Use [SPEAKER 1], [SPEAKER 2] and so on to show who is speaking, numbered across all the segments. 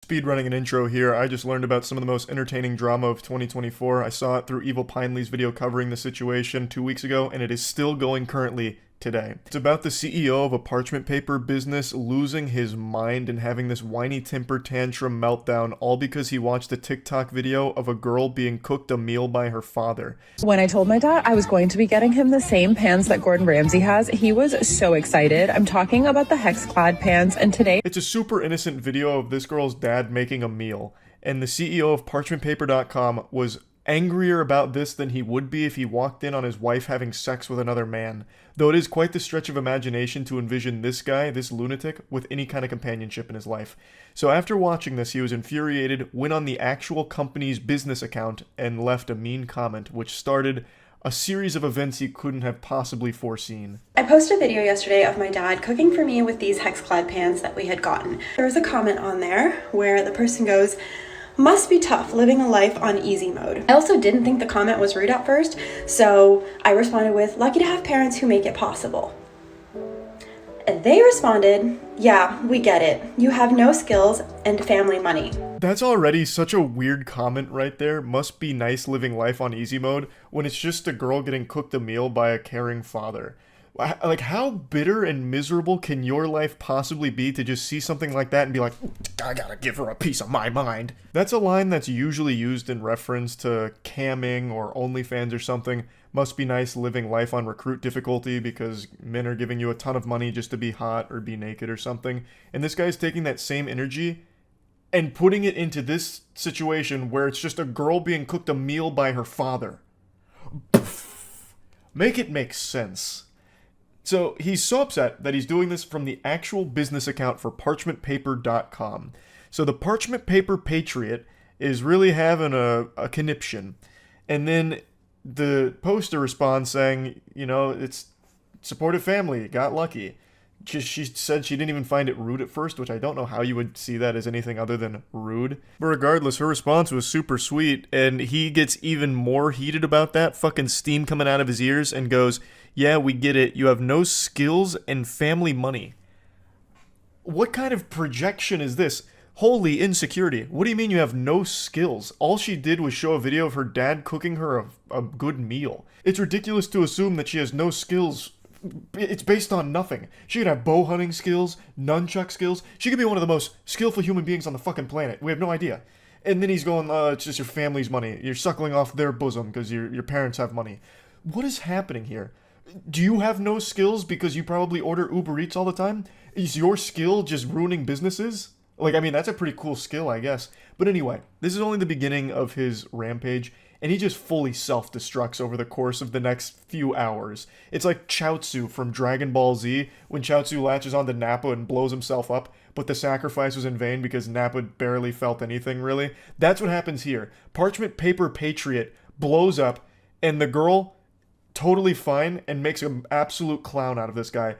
[SPEAKER 1] Speedrunning an intro here, I just learned about some of the most entertaining drama of 2024. I saw it through Evil Pinely's video covering the situation 2 weeks ago, and it is still going currently today. It's about the CEO of a parchment paper business losing his mind and having this whiny temper tantrum meltdown, all because he watched a TikTok video of a girl being cooked a meal by her father.
[SPEAKER 2] When I told my dad I was going to be getting him the same pants that Gordon Ramsay has, he was so excited. I'm talking about the hex-clad pants, and today
[SPEAKER 1] It's a super innocent video of this girl's dad making a meal, and the CEO of parchmentpaper.com was angrier about this than he would be if he walked in on his wife having sex with another man. Though it is quite the stretch of imagination to envision this guy, this lunatic, with any kind of companionship in his life. So after watching this, he was infuriated, went on the actual company's business account, and left a mean comment, which started a series of events he couldn't have possibly foreseen.
[SPEAKER 3] I posted a video yesterday of my dad cooking for me with these hex-clad pants that we had gotten. There was a comment on there where the person goes, "Must be tough living a life on easy mode." I also didn't think the comment was rude at first, so I responded with, "Lucky to have parents who make it possible." And they responded, "Yeah, we get it. You have no skills and family money."
[SPEAKER 1] That's already such a weird comment right there. Must be nice living life on easy mode when it's just a girl getting cooked a meal by a caring father. Like, how bitter and miserable can your life possibly be to just see something like that and be like, I gotta give her a piece of my mind? That's a line that's usually used in reference to camming or OnlyFans or something. Must be nice living life on recruit difficulty because men are giving you a ton of money just to be hot or be naked or something. And this guy's taking that same energy and putting it into this situation where it's just a girl being cooked a meal by her father. Make it make sense. So he's so upset that he's doing this from the actual business account for parchmentpaper.com. So the Parchment Paper Patriot is really having a conniption. And then the poster responds saying, you know, it's supportive family, got lucky. She said she didn't even find it rude at first, which I don't know how you would see that as anything other than rude. But regardless, her response was super sweet, and he gets even more heated about that, fucking steam coming out of his ears, and goes, "Yeah, we get it. You have no skills and family money." What kind of projection is this? Holy insecurity. What do you mean you have no skills? All she did was show a video of her dad cooking her a good meal. It's ridiculous to assume that she has no skills. It's based on nothing. She could have bow hunting skills, nunchuck skills. She could be one of the most skillful human beings on the fucking planet. We have no idea. And then he's going, it's just your family's money. You're suckling off their bosom because your parents have money. What is happening here? Do you have no skills because you probably order Uber Eats all the time? Is your skill just ruining businesses? Like, I mean, that's a pretty cool skill, I guess. But anyway, this is only the beginning of his rampage, and he just fully self-destructs over the course of the next few hours. It's like Chaozu from Dragon Ball Z, when Chaozu latches onto Nappa and blows himself up, but the sacrifice was in vain because Nappa barely felt anything, really. That's what happens here. Parchment Paper Patriot blows up, and the girl, totally fine, and makes an absolute clown out of this guy,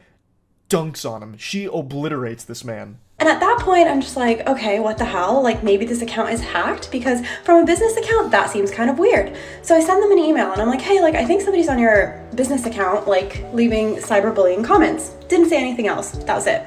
[SPEAKER 1] dunks on him. She obliterates this man.
[SPEAKER 3] And at that point, I'm just like, okay, what the hell? Like, maybe this account is hacked, because from a business account, that seems kind of weird. So I send them an email and I'm like, hey, like, I think somebody's on your business account, like, leaving cyberbullying comments. Didn't say anything else. That was it.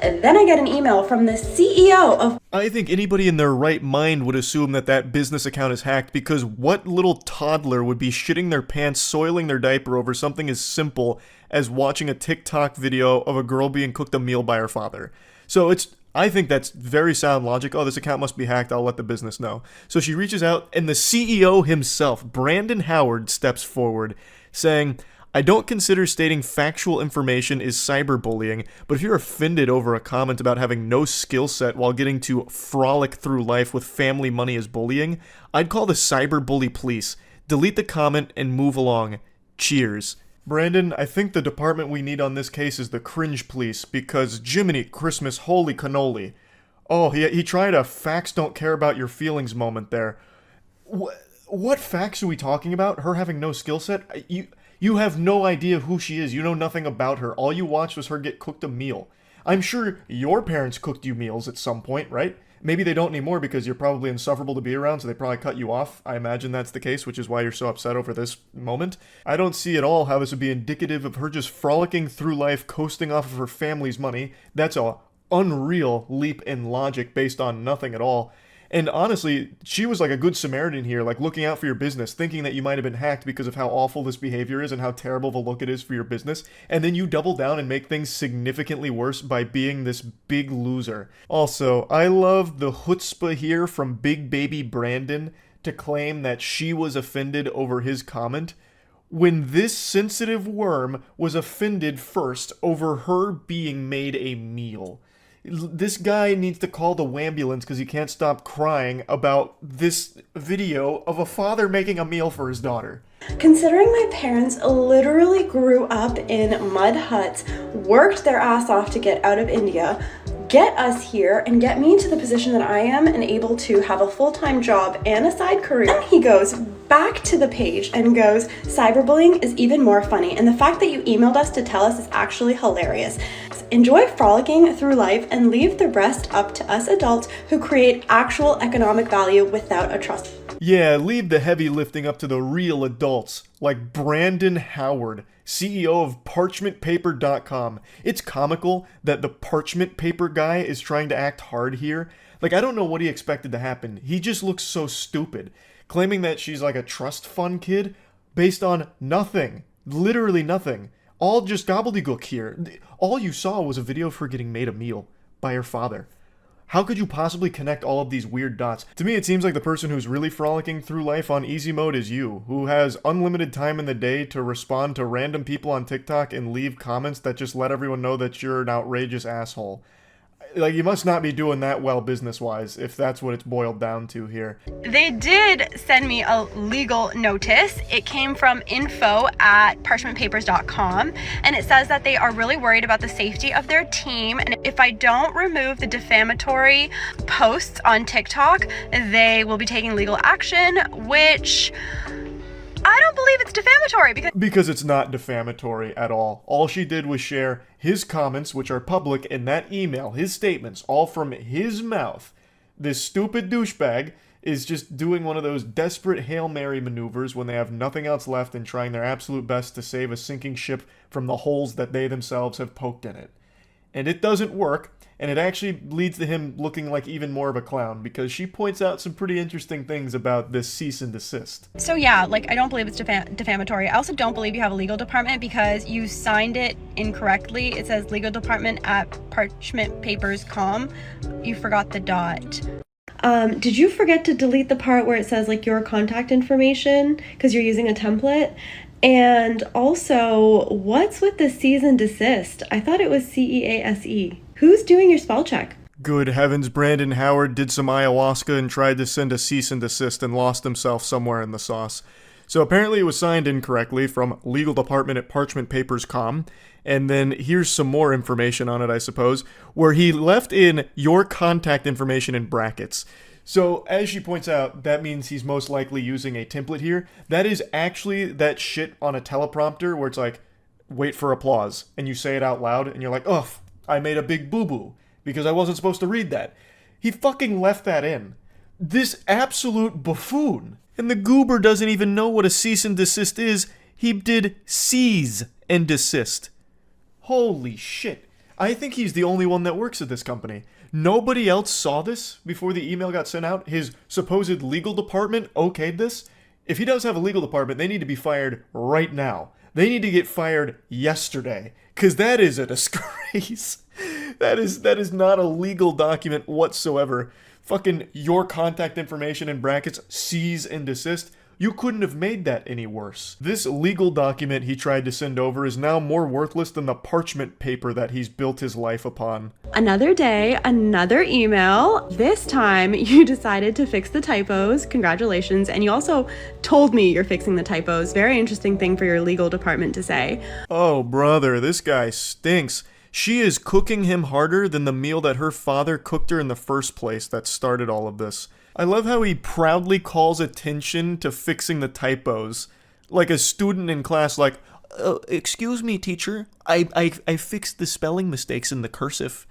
[SPEAKER 3] And then I get an email from the CEO of...
[SPEAKER 1] I think anybody in their right mind would assume that that business account is hacked, because what little toddler would be shitting their pants, soiling their diaper over something as simple as watching a TikTok video of a girl being cooked a meal by her father? So I think that's very sound logic. Oh, this account must be hacked. I'll let the business know. So she reaches out, and the CEO himself, Brandon Howard, steps forward, saying, "I don't consider stating factual information is cyberbullying, but if you're offended over a comment about having no skill set while getting to frolic through life with family money as bullying, I'd call the cyberbully police. Delete the comment and move along. Cheers." Brandon, I think the department we need on this case is the cringe police, because Jiminy Christmas, holy cannoli. Oh, he tried a facts don't care about your feelings moment there. What facts are we talking about? Her having no skill set? You have no idea who she is. You know nothing about her. All you watched was her get cooked a meal. I'm sure your parents cooked you meals at some point, right? Maybe they don't anymore because you're probably insufferable to be around, so they probably cut you off. I imagine that's the case, which is why you're so upset over this moment. I don't see at all how this would be indicative of her just frolicking through life, coasting off of her family's money. That's a unreal leap in logic based on nothing at all. And honestly, she was like a good Samaritan here, like looking out for your business, thinking that you might have been hacked because of how awful this behavior is and how terrible of a look it is for your business. And then you double down and make things significantly worse by being this big loser. Also, I love the chutzpah here from Big Baby Brandon to claim that she was offended over his comment, when this sensitive worm was offended first over her being made a meal. This guy needs to call the wambulance because he can't stop crying about this video of a father making a meal for his daughter.
[SPEAKER 3] Considering my parents literally grew up in mud huts, worked their ass off to get out of India, get us here, and get me to the position that I am and able to have a full-time job and a side career. Then he goes back to the page and goes, cyberbullying is even more funny, and the fact that you emailed us to tell us is actually hilarious. Enjoy frolicking through life and leave the rest up to us adults who create actual economic value without a trust.
[SPEAKER 1] Yeah, leave the heavy lifting up to the real adults, like Brandon Howard, CEO of parchmentpaper.com. It's comical that the parchment paper guy is trying to act hard here. Like, I don't know what he expected to happen. He just looks so stupid, claiming that she's like a trust fund kid based on nothing. Literally nothing. All just gobbledygook here. All you saw was a video of her getting made a meal by her father. How could you possibly connect all of these weird dots? To me, it seems like the person who's really frolicking through life on easy mode is you, who has unlimited time in the day to respond to random people on TikTok and leave comments that just let everyone know that you're an outrageous asshole. Like, you must not be doing that well business-wise, if that's what it's boiled down to here.
[SPEAKER 4] They did send me a legal notice. It came from info@parchmentpapers.com, and it says that they are really worried about the safety of their team, and if I don't remove the defamatory posts on TikTok, they will be taking legal action, which I don't believe it's defamatory
[SPEAKER 1] because it's not defamatory at all. All she did was share his comments, which are public, in that email, his statements, all from his mouth. This stupid douchebag is just doing one of those desperate Hail Mary maneuvers when they have nothing else left and trying their absolute best to save a sinking ship from the holes that they themselves have poked in it. And it doesn't work, and it actually leads to him looking like even more of a clown, because she points out some pretty interesting things about this cease and desist.
[SPEAKER 4] So yeah, like, I don't believe it's defamatory. I also don't believe you have a legal department because you signed it incorrectly. It says legal department at parchmentpapers.com. You forgot the dot.
[SPEAKER 3] Did you forget to delete the part where it says like your contact information because you're using a template? And also, what's with the cease and desist? I thought it was CEASE. Who's doing your spell check?
[SPEAKER 1] Good heavens, Brandon Howard did some ayahuasca and tried to send a cease and desist and lost himself somewhere in the sauce. So apparently it was signed incorrectly from legal department at parchmentpapers.com. And then here's some more information on it, I suppose, where he left in your contact information in brackets. So, as she points out, that means he's most likely using a template here. That is actually that shit on a teleprompter where it's like, wait for applause, and you say it out loud, and you're like, ugh, I made a big boo-boo, because I wasn't supposed to read that. He fucking left that in. This absolute buffoon. And the goober doesn't even know what a cease and desist is. He did seize and desist. Holy shit. I think he's the only one that works at this company. Nobody else saw this before the email got sent out. His supposed legal department okayed this. If he does have a legal department, they need to be fired right now. They need to get fired yesterday, because that is a disgrace. That is not a legal document whatsoever. Fucking your contact information in brackets, cease and desist. You couldn't have made that any worse. This legal document he tried to send over is now more worthless than the parchment paper that he's built his life upon.
[SPEAKER 3] Another day, another email. This time you decided to fix the typos. Congratulations. And you also told me you're fixing the typos. Very interesting thing for your legal department to say.
[SPEAKER 1] Oh, brother, this guy stinks. She is cooking him harder than the meal that her father cooked her in the first place that started all of this. I love how he proudly calls attention to fixing the typos. Like a student in class, like, excuse me, teacher, I fixed the spelling mistakes in the cursive.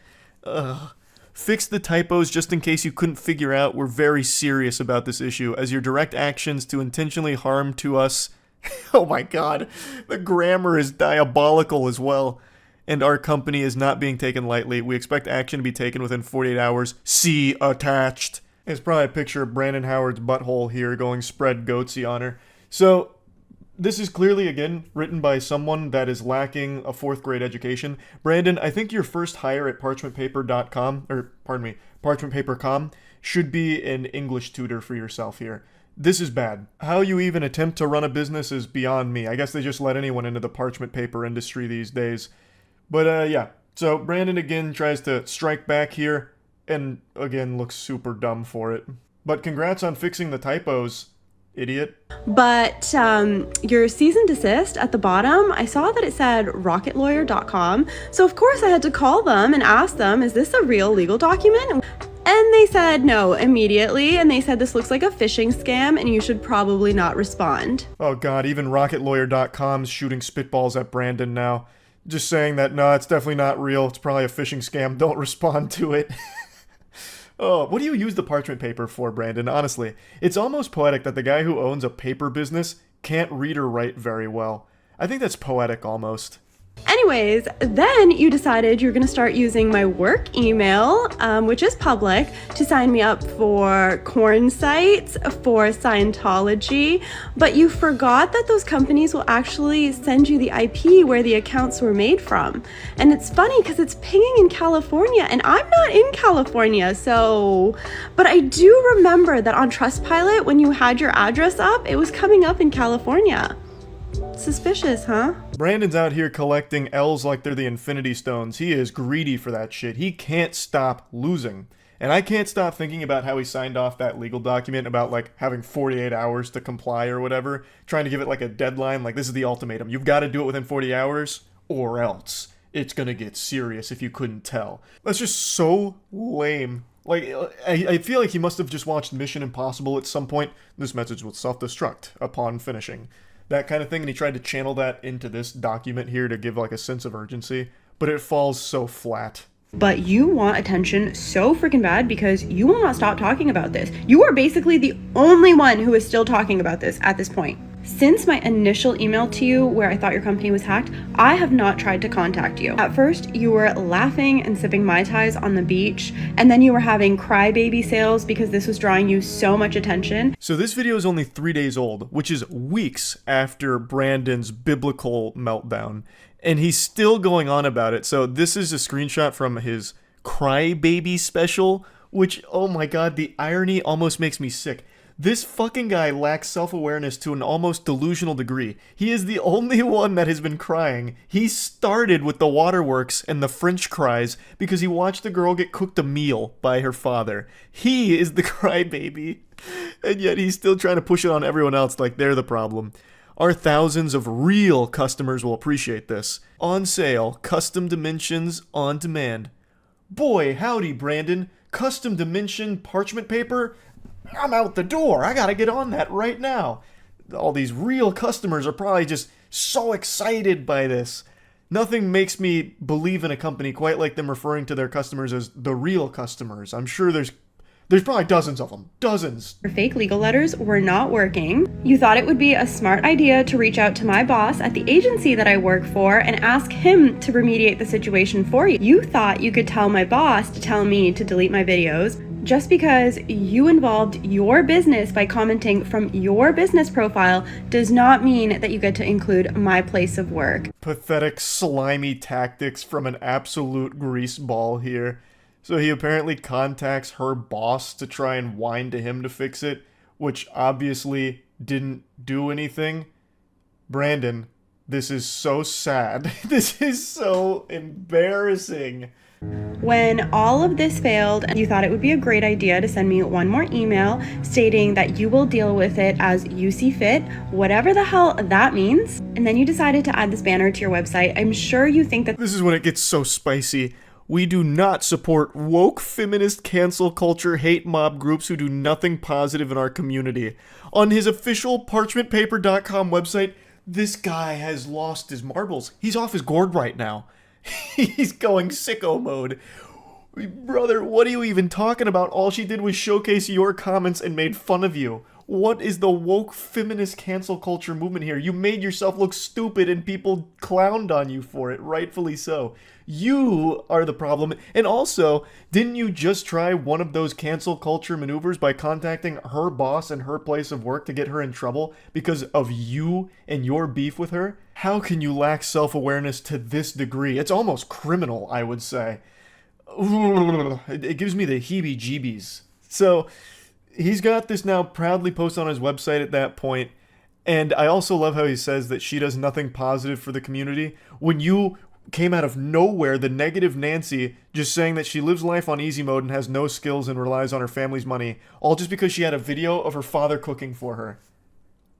[SPEAKER 1] Fix the typos just in case you couldn't figure out we're very serious about this issue, as your direct actions to intentionally harm to us. Oh my god, the grammar is diabolical as well. and our company is not being taken lightly. We expect action to be taken within 48 hours. See attached. It's probably a picture of Brandon Howard's butthole here going spread goatsy on her. So, this is clearly, again, written by someone that is lacking a 4th grade education. Brandon, I think your first hire at parchmentpaper.com should be an English tutor for yourself here. This is bad. How you even attempt to run a business is beyond me. I guess they just let anyone into the parchment paper industry these days. But yeah, so Brandon again tries to strike back here, and again looks super dumb for it. But congrats on fixing the typos, idiot.
[SPEAKER 3] But your cease and desist at the bottom, I saw that it said rocketlawyer.com. So of course I had to call them and ask them, is this a real legal document? And they said no immediately, and they said this looks like a phishing scam and you should probably not respond.
[SPEAKER 1] Oh god, even rocketlawyer.com's shooting spitballs at Brandon now. Just saying that, no, it's definitely not real. It's probably a phishing scam. Don't respond to it. Oh, what do you use the parchment paper for, Brandon? Honestly, it's almost poetic that the guy who owns a paper business can't read or write very well. I think that's poetic almost.
[SPEAKER 3] Anyways, then you decided you're going to start using my work email, which is public, to sign me up for corn sites, for Scientology, but you forgot that those companies will actually send you the IP where the accounts were made from. And it's funny because it's pinging in California, and I'm not in California, so... But I do remember that on Trustpilot, when you had your address up, it was coming up in California. Suspicious, huh?
[SPEAKER 1] Brandon's out here collecting L's like they're the Infinity Stones. He is greedy for that shit. He can't stop losing. And I can't stop thinking about how he signed off that legal document about, like, having 48 hours to comply or whatever. Trying to give it, like, a deadline. Like, this is the ultimatum. You've got to do it within 40 hours or else it's gonna get serious if you couldn't tell. That's just so lame. Like, I feel like he must have just watched Mission Impossible at some point. This message will self-destruct upon finishing. That kind of thing, and he tried to channel that into this document here to give like a sense of urgency, but it falls so flat.
[SPEAKER 3] But you want attention so freaking bad because you will not stop talking about this. You are basically the only one who is still talking about this at this point. Since my initial email to you where I thought your company was hacked, I have not tried to contact you. At first, you were laughing and sipping Mai Tais on the beach, and then you were having crybaby sales because this was drawing you so much attention.
[SPEAKER 1] So this video is only 3 days old, which is weeks after Brandon's biblical meltdown, and he's still going on about it. So this is a screenshot from his crybaby special, which, oh my god, the irony almost makes me sick. This fucking guy lacks self-awareness to an almost delusional degree. He is the only one that has been crying. He started with the waterworks and the French cries because he watched a girl get cooked a meal by her father. He is the crybaby. And yet he's still trying to push it on everyone else like they're the problem. Our thousands of real customers will appreciate this. On sale, custom dimensions on demand. Boy, howdy, Brandon. Custom dimension parchment paper? I'm out the door. I gotta get on that right now. All these real customers are probably just so excited by this. Nothing makes me believe in a company quite like them referring to their customers as the real customers. I'm sure there's probably dozens of them. Dozens.
[SPEAKER 3] Your fake legal letters were not working. You thought it would be a smart idea to reach out to my boss at the agency that I work for and ask him to remediate the situation for you. You thought you could tell my boss to tell me to delete my videos. Just because you involved your business by commenting from your business profile does not mean that you get to include my place of work.
[SPEAKER 1] Pathetic, slimy tactics from an absolute greaseball here. So he apparently contacts her boss to try and whine to him to fix it, which obviously didn't do anything. Brandon, this is so sad. This is so embarrassing.
[SPEAKER 3] When all of this failed, you thought it would be a great idea to send me one more email stating that you will deal with it as you see fit, whatever the hell that means. And then you decided to add this banner to your website. I'm sure you think that
[SPEAKER 1] this is when it gets so spicy. We do not support woke feminist cancel culture hate mob groups who do nothing positive in our community. On his official parchmentpaper.com website, this guy has lost his marbles. He's off his gourd right now. He's going sicko mode. Brother, what are you even talking about? All she did was showcase your comments and made fun of you. What is the woke feminist cancel culture movement here? You made yourself look stupid and people clowned on you for it, rightfully so. You are the problem. And also, didn't you just try one of those cancel culture maneuvers by contacting her boss and her place of work to get her in trouble because of you and your beef with her? How can you lack self-awareness to this degree? It's almost criminal, I would say. It gives me the heebie-jeebies. So, he's got this now proudly posted on his website at that point, and I also love how he says that she does nothing positive for the community. When you came out of nowhere, the negative Nancy, just saying that she lives life on easy mode and has no skills and relies on her family's money, all just because she had a video of her father cooking for her.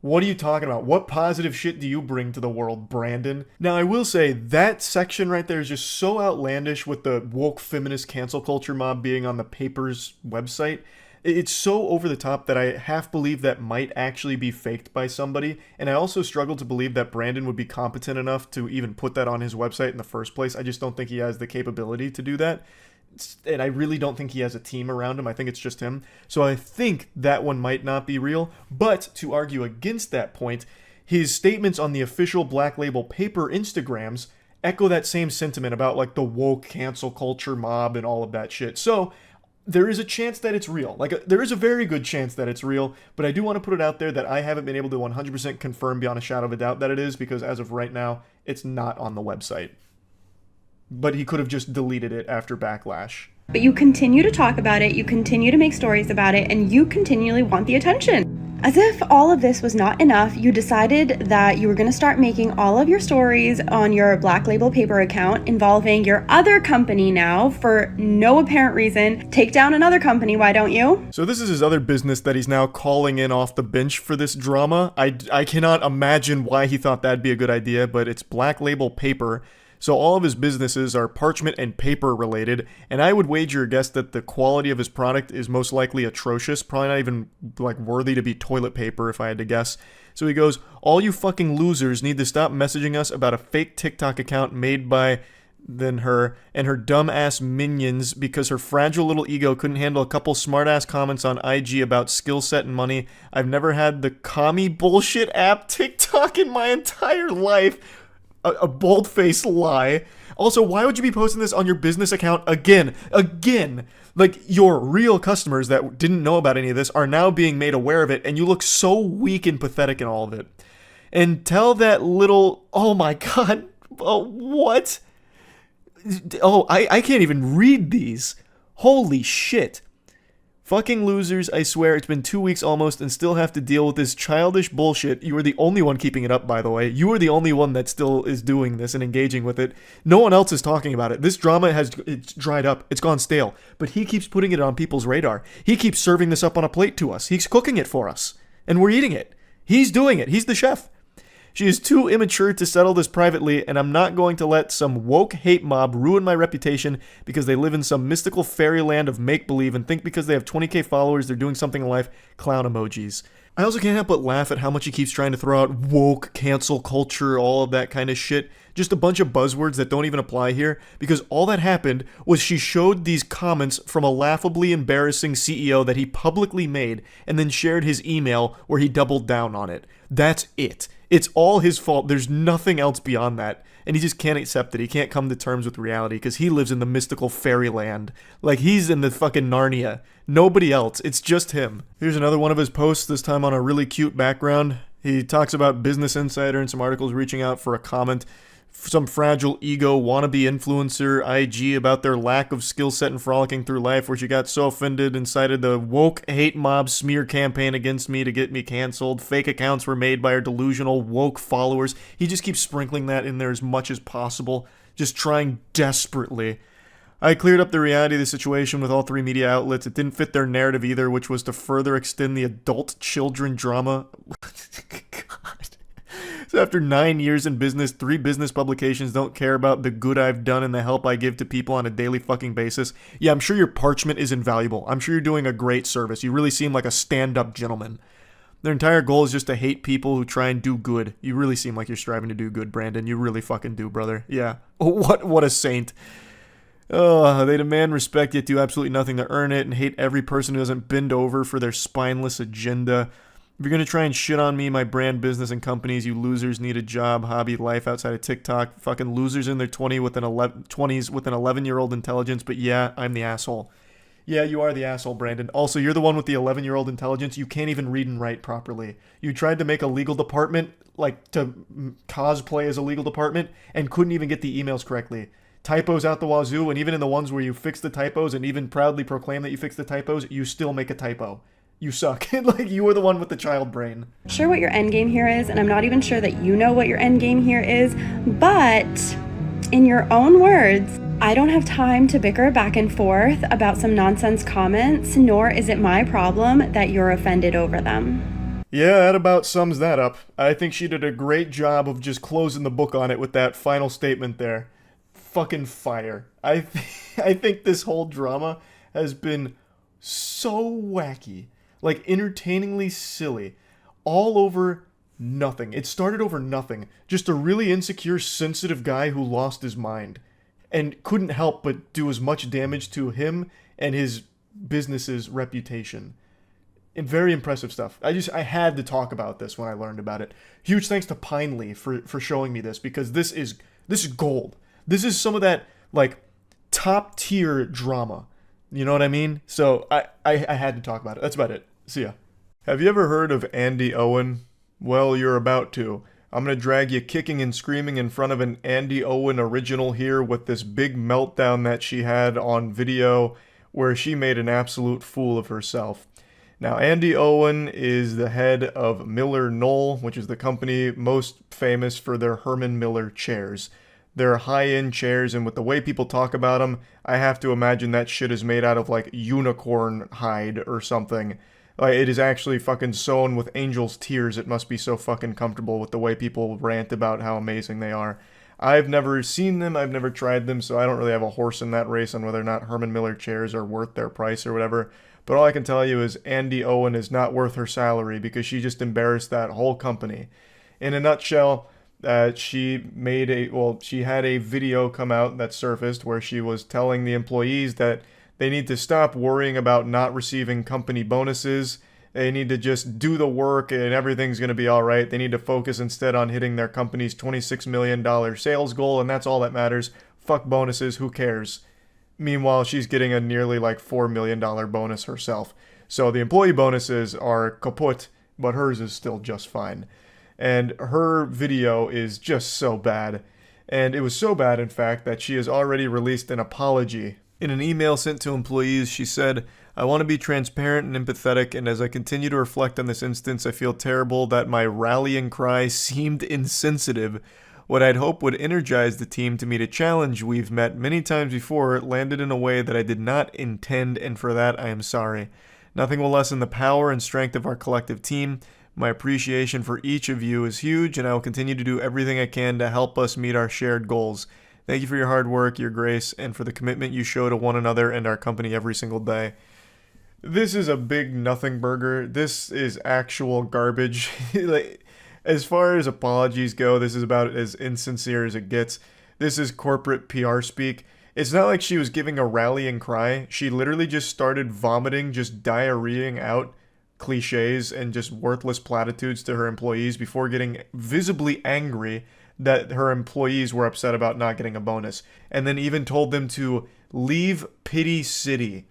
[SPEAKER 1] What are you talking about? What positive shit do you bring to the world, Brandon? Now, I will say, that section right there is just so outlandish with the woke feminist cancel culture mob being on the paper's website. It's so over the top that I half believe that might actually be faked by somebody, and I also struggle to believe that Brandon would be competent enough to even put that on his website in the first place. I just don't think he has the capability to do that, and I really don't think he has a team around him. I think it's just him. So I think that one might not be real, but to argue against that point, his statements on the official Black Label Paper Instagrams echo that same sentiment about like the woke cancel culture mob and all of that shit. So there is a chance that it's real. There is a very good chance that it's real, but I do want to put it out there that I haven't been able to 100% confirm beyond a shadow of a doubt that it is, because as of right now, it's not on the website. But he could have just deleted it after backlash.
[SPEAKER 3] But you continue to talk about it, you continue to make stories about it, and you continually want the attention. As if all of this was not enough, you decided that you were going to start making all of your stories on your Black Label Paper account involving your other company now for no apparent reason. Take down another company, why don't you?
[SPEAKER 1] So this is his other business that he's now calling in off the bench for this drama. I cannot imagine why he thought that'd be a good idea, but it's Black Label Paper. So all of his businesses are parchment and paper related, and I would wager a guess that the quality of his product is most likely atrocious, probably not even like worthy to be toilet paper if I had to guess. So he goes, all you fucking losers need to stop messaging us about a fake TikTok account made by then her and her dumb-ass minions because her fragile little ego couldn't handle a couple smart-ass comments on IG about skill set and money. I've never had the commie bullshit app TikTok in my entire life. A bold-faced lie. Also, why would you be posting this on your business account again? Like, your real customers that didn't know about any of this are now being made aware of it, and you look so weak and pathetic in all of it. And tell that little... Oh my god. Oh, what? Oh, I can't even read these. Holy shit. Fucking losers, I swear, it's been 2 weeks almost and still have to deal with this childish bullshit. You are the only one keeping it up, by the way. You are the only one that still is doing this and engaging with it. No one else is talking about it. This drama it's dried up. It's gone stale. But he keeps putting it on people's radar. He keeps serving this up on a plate to us. He's cooking it for us. And we're eating it. He's doing it. He's the chef. She is too immature to settle this privately, and I'm not going to let some woke hate mob ruin my reputation because they live in some mystical fairyland of make-believe and think because they have 20k followers they're doing something in life. Clown emojis. I also can't help but laugh at how much he keeps trying to throw out woke, cancel culture, all of that kind of shit. Just a bunch of buzzwords that don't even apply here, because all that happened was she showed these comments from a laughably embarrassing CEO that he publicly made and then shared his email where he doubled down on it. That's it. It's all his fault. There's nothing else beyond that. And he just can't accept it. He can't come to terms with reality because he lives in the mystical fairyland. Like, he's in the fucking Narnia. Nobody else. It's just him. Here's another one of his posts, this time on a really cute background. He talks about Business Insider and some articles reaching out for a comment. Some fragile ego wannabe influencer IG about their lack of skill set and frolicking through life, where she got so offended and cited the woke hate mob smear campaign against me to get me canceled. Fake accounts were made by her delusional woke followers. He just keeps sprinkling that in there as much as possible, just trying desperately. I cleared up the reality of the situation with all three media outlets. It didn't fit their narrative either, which was to further extend the adult children drama. God. So after 9 years in business, 3 business publications don't care about the good I've done and the help I give to people on a daily fucking basis. Yeah, I'm sure your parchment is invaluable. I'm sure you're doing a great service. You really seem like a stand-up gentleman. Their entire goal is just to hate people who try and do good. You really seem like you're striving to do good, Brandon. You really fucking do, brother. Yeah. What a saint. Oh, they demand respect, yet do absolutely nothing to earn it, and hate every person who doesn't bend over for their spineless agenda. If you're going to try and shit on me, my brand, business, and companies, you losers need a job, hobby, life outside of TikTok. Fucking losers in their 20s with an 11-year-old intelligence, but yeah, I'm the asshole. Yeah, you are the asshole, Brandon. Also, you're the one with the 11-year-old intelligence. You can't even read and write properly. You tried to make a legal department, like to cosplay as a legal department, and couldn't even get the emails correctly. Typos out the wazoo, and even in the ones where you fix the typos and even proudly proclaim that you fix the typos, you still make a typo. You suck. Like, you are the one with the child brain.
[SPEAKER 3] Sure what your end game here is, and I'm not even sure that you know what your end game here is, but in your own words, I don't have time to bicker back and forth about some nonsense comments, nor is it my problem that you're offended over them.
[SPEAKER 1] Yeah, that about sums that up. I think she did a great job of just closing the book on it with that final statement there. Fucking fire. I think this whole drama has been so wacky. Like, entertainingly silly. All over nothing. It started over nothing. Just a really insecure, sensitive guy who lost his mind. And couldn't help but do as much damage to him and his business's reputation. And very impressive stuff. I had to talk about this when I learned about it. Huge thanks to Pinely for showing me this, because this is gold. This is some of that, like, top tier drama. You know what I mean? So I had to talk about it. That's about it. See ya. Have you ever heard of Andy Owen? Well, you're about to. I'm going to drag you kicking and screaming in front of an Andy Owen original here with this big meltdown that she had on video where she made an absolute fool of herself. Now, Andy Owen is the head of Miller Knoll, which is the company most famous for their Herman Miller chairs. They're high-end chairs, and with the way people talk about them, I have to imagine that shit is made out of, like, unicorn hide or something. Like, it is actually fucking sewn with angel's tears. It must be so fucking comfortable with the way people rant about how amazing they are. I've never seen them, I've never tried them, so I don't really have a horse in that race on whether or not Herman Miller chairs are worth their price or whatever. But all I can tell you is Andy Owen is not worth her salary because she just embarrassed that whole company. In a nutshell, she had a video come out that surfaced where she was telling the employees that they need to stop worrying about not receiving company bonuses. They need to just do the work and everything's going to be all right. They need to focus instead on hitting their company's $26 million sales goal, and that's all that matters. Fuck bonuses, who cares? Meanwhile, she's getting a nearly like $4 million bonus herself. So the employee bonuses are kaput, but hers is still just fine. And her video is just so bad. And it was so bad, in fact, that she has already released an apology. In an email sent to employees, she said, "I want to be transparent and empathetic, and as I continue to reflect on this instance, I feel terrible that my rallying cry seemed insensitive. What I'd hoped would energize the team to meet a challenge we've met many times before landed in a way that I did not intend, and for that I am sorry. Nothing will lessen the power and strength of our collective team. My appreciation for each of you is huge, and I will continue to do everything I can to help us meet our shared goals. Thank you for your hard work, your grace, and for the commitment you show to one another and our company every single day." This is a big nothing burger. This is actual garbage. Like, as far as apologies go, this is about as insincere as it gets. This is corporate PR speak. It's not like she was giving a rallying cry. She literally just started vomiting, just diarrheaing out cliches and just worthless platitudes to her employees before getting visibly angry that her employees were upset about not getting a bonus, and then even told them to leave Pity City.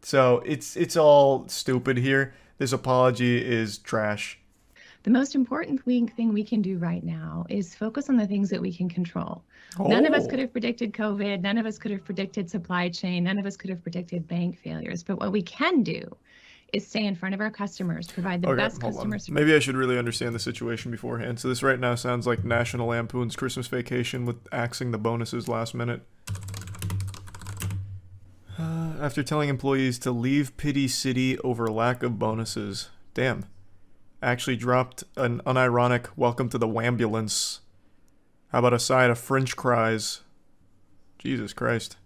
[SPEAKER 1] So it's all stupid here. This apology is trash.
[SPEAKER 5] The most important thing we can do right now is focus on the things that we can control. None of us could have predicted COVID. None of us could have predicted supply chain. None of us could have predicted bank failures. But what we can do is stay in front of our customers, provide the best customer service.
[SPEAKER 1] Maybe I should really understand the situation beforehand. So this right now sounds like National Lampoon's Christmas Vacation with axing the bonuses last minute. After telling employees to leave Pity City over lack of bonuses. Damn. Actually dropped an unironic welcome to the wambulance. How about a side of French fries? Jesus Christ.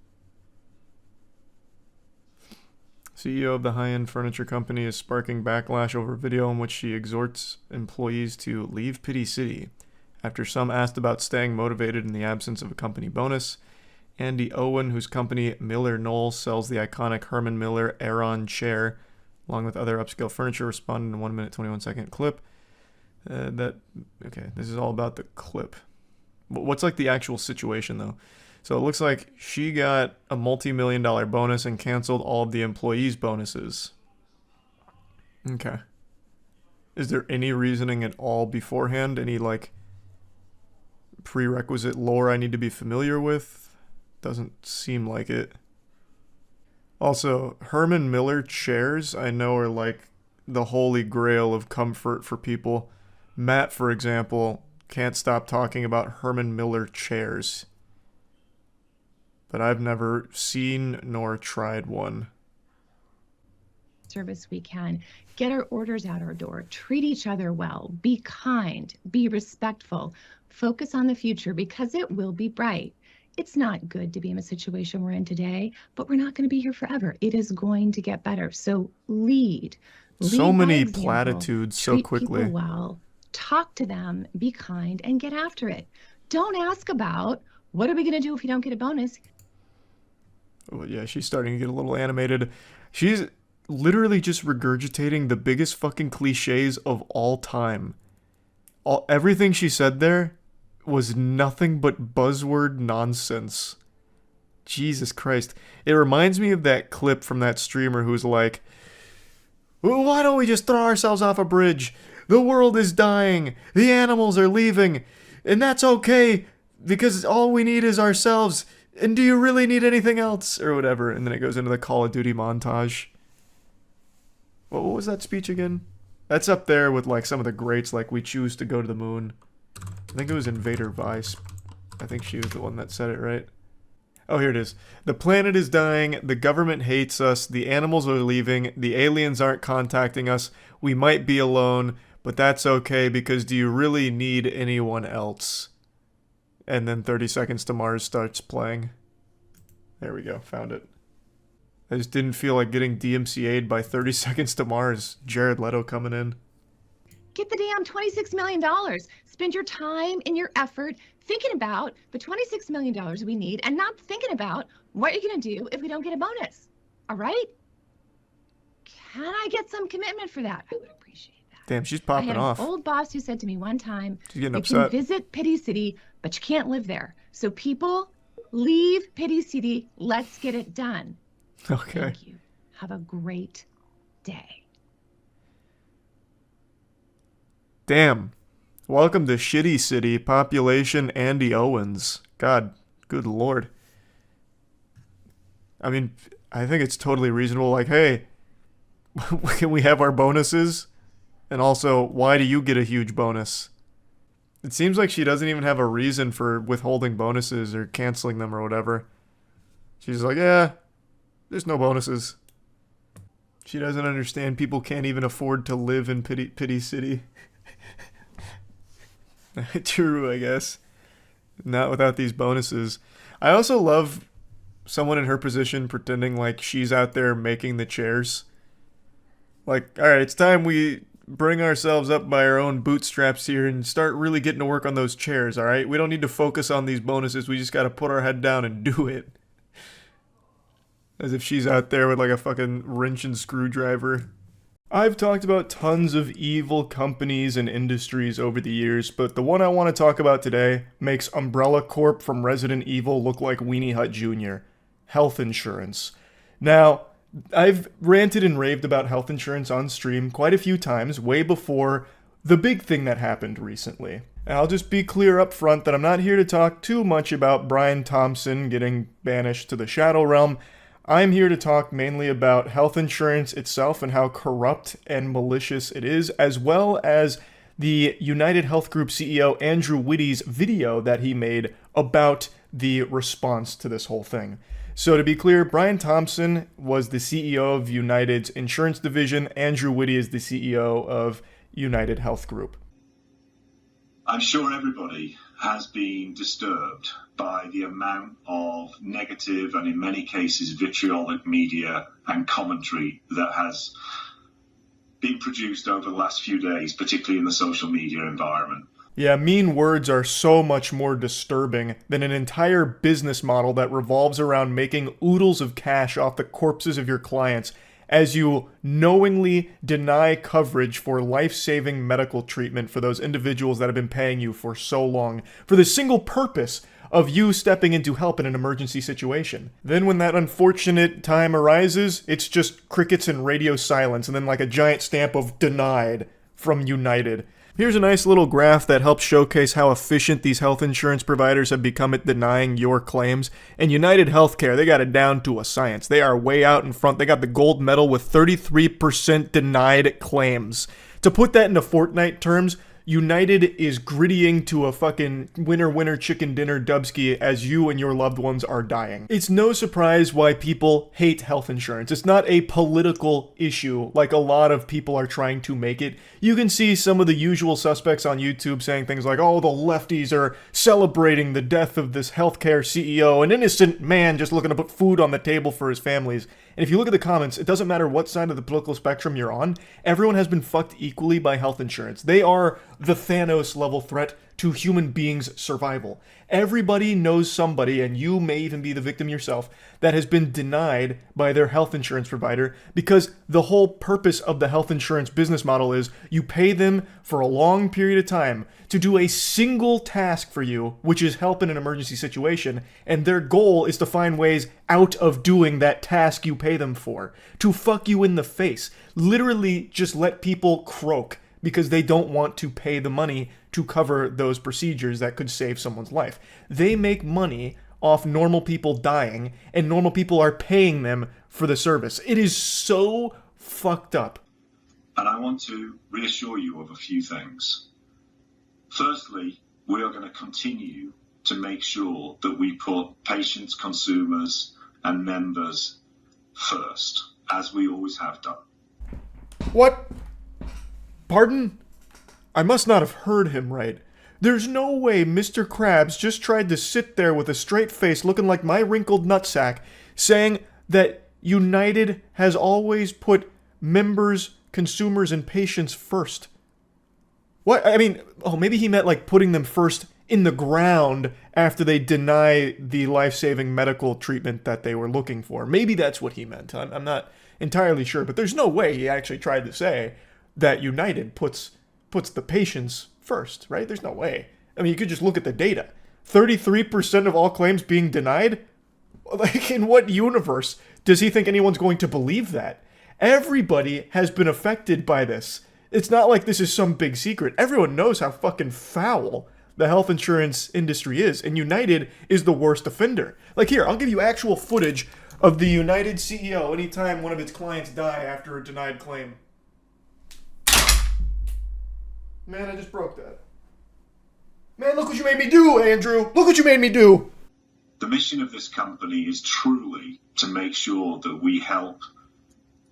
[SPEAKER 1] CEO of the high-end furniture company is sparking backlash over video in which she exhorts employees to leave Pity City. After some asked about staying motivated in the absence of a company bonus, Andy Owen, whose company Miller Knoll sells the iconic Herman Miller Aeron chair, along with other upscale furniture, responded in a 1 minute, 21 second clip. Okay, this is all about the clip. What's like the actual situation though? So it looks like she got a multi-million-dollar bonus and canceled all of the employees' bonuses. Okay. Is there any reasoning at all beforehand? Any like prerequisite lore I need to be familiar with? Doesn't seem like it. Also, Herman Miller chairs I know are like the holy grail of comfort for people. Matt, for example, can't stop talking about Herman Miller chairs. But I've never seen nor tried one.
[SPEAKER 5] Service we can. Get our orders out our door. Treat each other well. Be kind. Be respectful. Focus on the future because it will be bright. It's not good to be in a situation we're in today, but we're not going to be here forever. It is going to get better. So lead.
[SPEAKER 1] So many
[SPEAKER 5] by example.
[SPEAKER 1] platitudes so
[SPEAKER 5] Treat
[SPEAKER 1] quickly.
[SPEAKER 5] people well. Talk to them. Be kind and get after it. Don't ask about what are we going to do if you don't get a bonus.
[SPEAKER 1] Oh, yeah, she's starting to get a little animated. She's literally just regurgitating the biggest fucking cliches of all time. Everything she said there was nothing but buzzword nonsense. Jesus Christ. It reminds me of that clip from that streamer who's like, well, why don't we just throw ourselves off a bridge? The world is dying. The animals are leaving. And that's okay because all we need is ourselves. And do you really need anything else? Or whatever. And then it goes into the Call of Duty montage. What was that speech again? That's up there with like some of the greats, like We Choose to Go to the Moon. I think it was Invader Vice. I think she was the one that said it, right? Oh, here it is. The planet is dying. The government hates us. The animals are leaving. The aliens aren't contacting us. We might be alone, but that's okay because do you really need anyone else? And then 30 Seconds to Mars starts playing. There we go. Found it. I just didn't feel like getting DMCA'd by 30 Seconds to Mars. Jared Leto coming in.
[SPEAKER 5] Get the damn $26 million. Spend your time and your effort thinking about the $26 million we need and not thinking about what you're going to do if we don't get a bonus. All right? Can I get some commitment for that? I would appreciate that.
[SPEAKER 1] Damn, she's popping off.
[SPEAKER 5] I had an old boss who said to me one time,
[SPEAKER 1] She's getting
[SPEAKER 5] you
[SPEAKER 1] upset.
[SPEAKER 5] can visit Pity City, but you can't live there. So people, leave Pity City. Let's get it done.
[SPEAKER 1] Okay.
[SPEAKER 5] Thank you. Have a great day.
[SPEAKER 1] Damn. Welcome to Shitty City, population Andy Owens. God, good lord. I mean, I think it's totally reasonable, like, hey, can we have our bonuses? And also, why do you get a huge bonus? It seems like she doesn't even have a reason for withholding bonuses or canceling them or whatever. She's like, yeah, there's no bonuses. She doesn't understand people can't even afford to live in Pity City. True, I guess. Not without these bonuses. I also love someone in her position pretending like she's out there making the chairs. Like, alright, it's time we bring ourselves up by our own bootstraps here and start really getting to work on those chairs, alright? We don't need to focus on these bonuses, we just gotta put our head down and do it. As if she's out there with like a fucking wrench and screwdriver. I've talked about tons of evil companies and industries over the years, but the one I want to talk about today makes Umbrella Corp from Resident Evil look like Weenie Hut Jr. Health insurance. Now, I've ranted and raved about health insurance on stream quite a few times, way before the big thing that happened recently. And I'll just be clear up front that I'm not here to talk too much about Brian Thompson getting banished to the Shadow Realm. I'm here to talk mainly about health insurance itself and how corrupt and malicious it is, as well as the United Health Group CEO Andrew Whitty's video that he made about the response to this whole thing. So to be clear, Brian Thompson was the CEO of United's insurance division. Andrew Whitty is the CEO of United Health Group.
[SPEAKER 6] I'm sure everybody has been disturbed by the amount of negative and in many cases vitriolic media and commentary that has been produced over the last few days, particularly in the social media environment.
[SPEAKER 1] Yeah, mean words are so much more disturbing than an entire business model that revolves around making oodles of cash off the corpses of your clients as you knowingly deny coverage for life-saving medical treatment for those individuals that have been paying you for so long for the single purpose of you stepping in to help in an emergency situation. Then when that unfortunate time arises, it's just crickets and radio silence, and then like a giant stamp of denied from United. Here's a nice little graph that helps showcase how efficient these health insurance providers have become at denying your claims. And United Healthcare, they got it down to a science. They are way out in front. They got the gold medal with 33% denied claims. To put that into Fortnite terms, United is grittying to a fucking winner chicken dinner dubski as you and your loved ones are dying. It's no surprise why people hate health insurance. It's not a political issue like a lot of people are trying to make it. You can see some of the usual suspects on YouTube saying things like, oh, the lefties are celebrating the death of this healthcare CEO, an innocent man just looking to put food on the table for his families. And if you look at the comments, it doesn't matter what side of the political spectrum you're on, everyone has been fucked equally by health insurance. They are the Thanos level threat to human beings' survival. Everybody knows somebody, and you may even be the victim yourself, that has been denied by their health insurance provider because the whole purpose of the health insurance business model is you pay them for a long period of time to do a single task for you, which is help in an emergency situation, and their goal is to find ways out of doing that task you pay them for, to fuck you in the face, literally just let people croak because they don't want to pay the money to cover those procedures that could save someone's life. They make money off normal people dying, and normal people are paying them for the service. It is so fucked up.
[SPEAKER 6] And I want to reassure you of a few things. Firstly, we are going to continue to make sure that we put patients, consumers, and members first, as we always have done.
[SPEAKER 1] What? Pardon? I must not have heard him right. There's no way Mr. Krabs just tried to sit there with a straight face looking like my wrinkled nutsack saying that United has always put members, consumers, and patients first. What? I mean, oh, maybe he meant like putting them first in the ground after they deny the life-saving medical treatment that they were looking for. Maybe that's what he meant. I'm not entirely sure, but there's no way he actually tried to say that United puts the patients first, right? There's no way. I mean, you could just look at the data. 33% of all claims being denied? Like, in what universe does he think anyone's going to believe that? Everybody has been affected by this. It's not like this is some big secret. Everyone knows how fucking foul the health insurance industry is, and United is the worst offender. Like, here, I'll give you actual footage of the United CEO anytime one of its clients die after a denied claim. Man, I just broke that. Man, look what you made me do, Andrew! Look what you made me do!
[SPEAKER 6] The mission of this company is truly to make sure that we help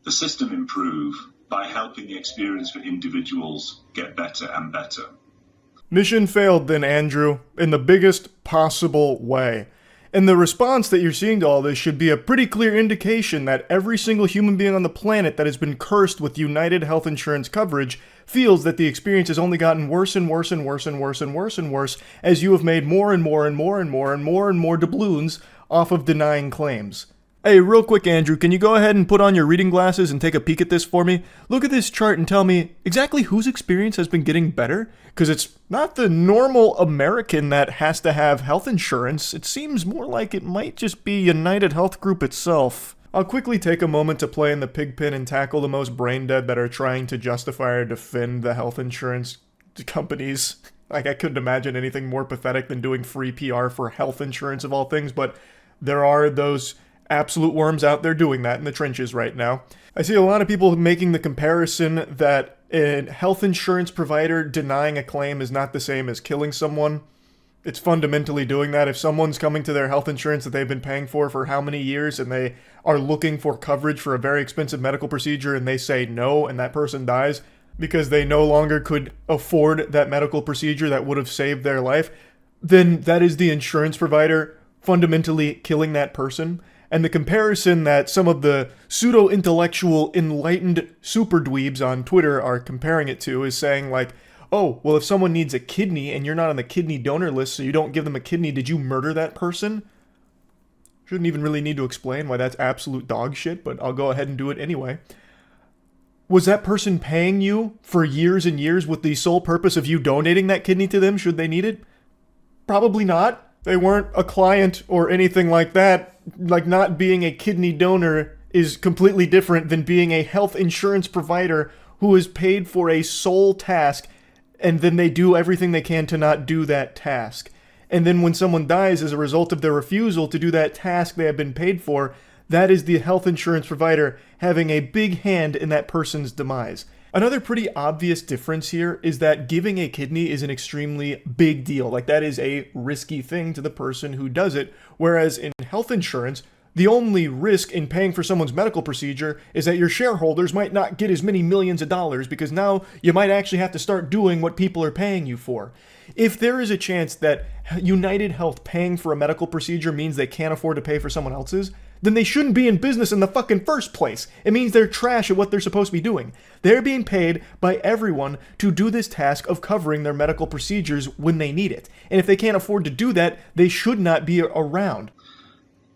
[SPEAKER 6] the system improve by helping the experience for individuals get better and better.
[SPEAKER 1] Mission failed then, Andrew, in the biggest possible way. And the response that you're seeing to all this should be a pretty clear indication that every single human being on the planet that has been cursed with United health insurance coverage feels that the experience has only gotten worse and worse and worse and worse and worse and worse as you have made more and more and more and more and more and more doubloons off of denying claims. Hey, real quick, Andrew, can you go ahead and put on your reading glasses and take a peek at this for me? Look at this chart and tell me exactly whose experience has been getting better? Because it's not the normal American that has to have health insurance. It seems more like it might just be United Health Group itself. I'll quickly take a moment to play in the pigpen and tackle the most brain dead that are trying to justify or defend the health insurance companies. Like, I couldn't imagine anything more pathetic than doing free PR for health insurance of all things, but there are those absolute worms out there doing that in the trenches right now. I see a lot of people making the comparison that a health insurance provider denying a claim is not the same as killing someone. It's fundamentally doing that. If someone's coming to their health insurance that they've been paying for how many years, and they are looking for coverage for a very expensive medical procedure, and they say no, and that person dies because they no longer could afford that medical procedure that would have saved their life, then that is the insurance provider fundamentally killing that person. And the comparison that some of the pseudo-intellectual enlightened super dweebs on Twitter are comparing it to is saying like, oh, well, if someone needs a kidney and you're not on the kidney donor list so you don't give them a kidney, did you murder that person? Shouldn't even really need to explain why that's absolute dog shit, but I'll go ahead and do it anyway. Was that person paying you for years and years with the sole purpose of you donating that kidney to them should they need it? Probably not. They weren't a client or anything like that. Like, not being a kidney donor is completely different than being a health insurance provider who is paid for a sole task, and then they do everything they can to not do that task. And then when someone dies as a result of their refusal to do that task they have been paid for, that is the health insurance provider having a big hand in that person's demise. Another pretty obvious difference here is that giving a kidney is an extremely big deal. Like, that is a risky thing to the person who does it. Whereas in health insurance, the only risk in paying for someone's medical procedure is that your shareholders might not get as many millions of dollars, because now you might actually have to start doing what people are paying you for. If there is a chance that United Health paying for a medical procedure means they can't afford to pay for someone else's, then they shouldn't be in business in the fucking first place. It means they're trash at what they're supposed to be doing. They're being paid by everyone to do this task of covering their medical procedures when they need it. And if they can't afford to do that, they should not be around.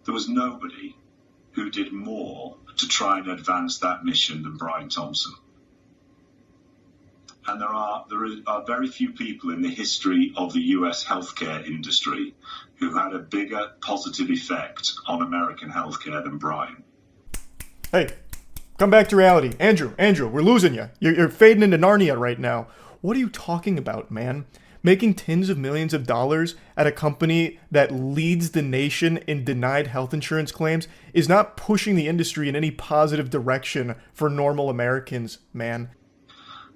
[SPEAKER 6] There was nobody who did more to try and advance that mission than Brian Thompson. And there are very few people in the history of the US healthcare industry who had a bigger positive effect on American healthcare than Brian.
[SPEAKER 1] Hey, come back to reality. Andrew, we're losing you. You're fading into Narnia right now. What are you talking about, man? Making tens of millions of dollars at a company that leads the nation in denied health insurance claims is not pushing the industry in any positive direction for normal Americans, man.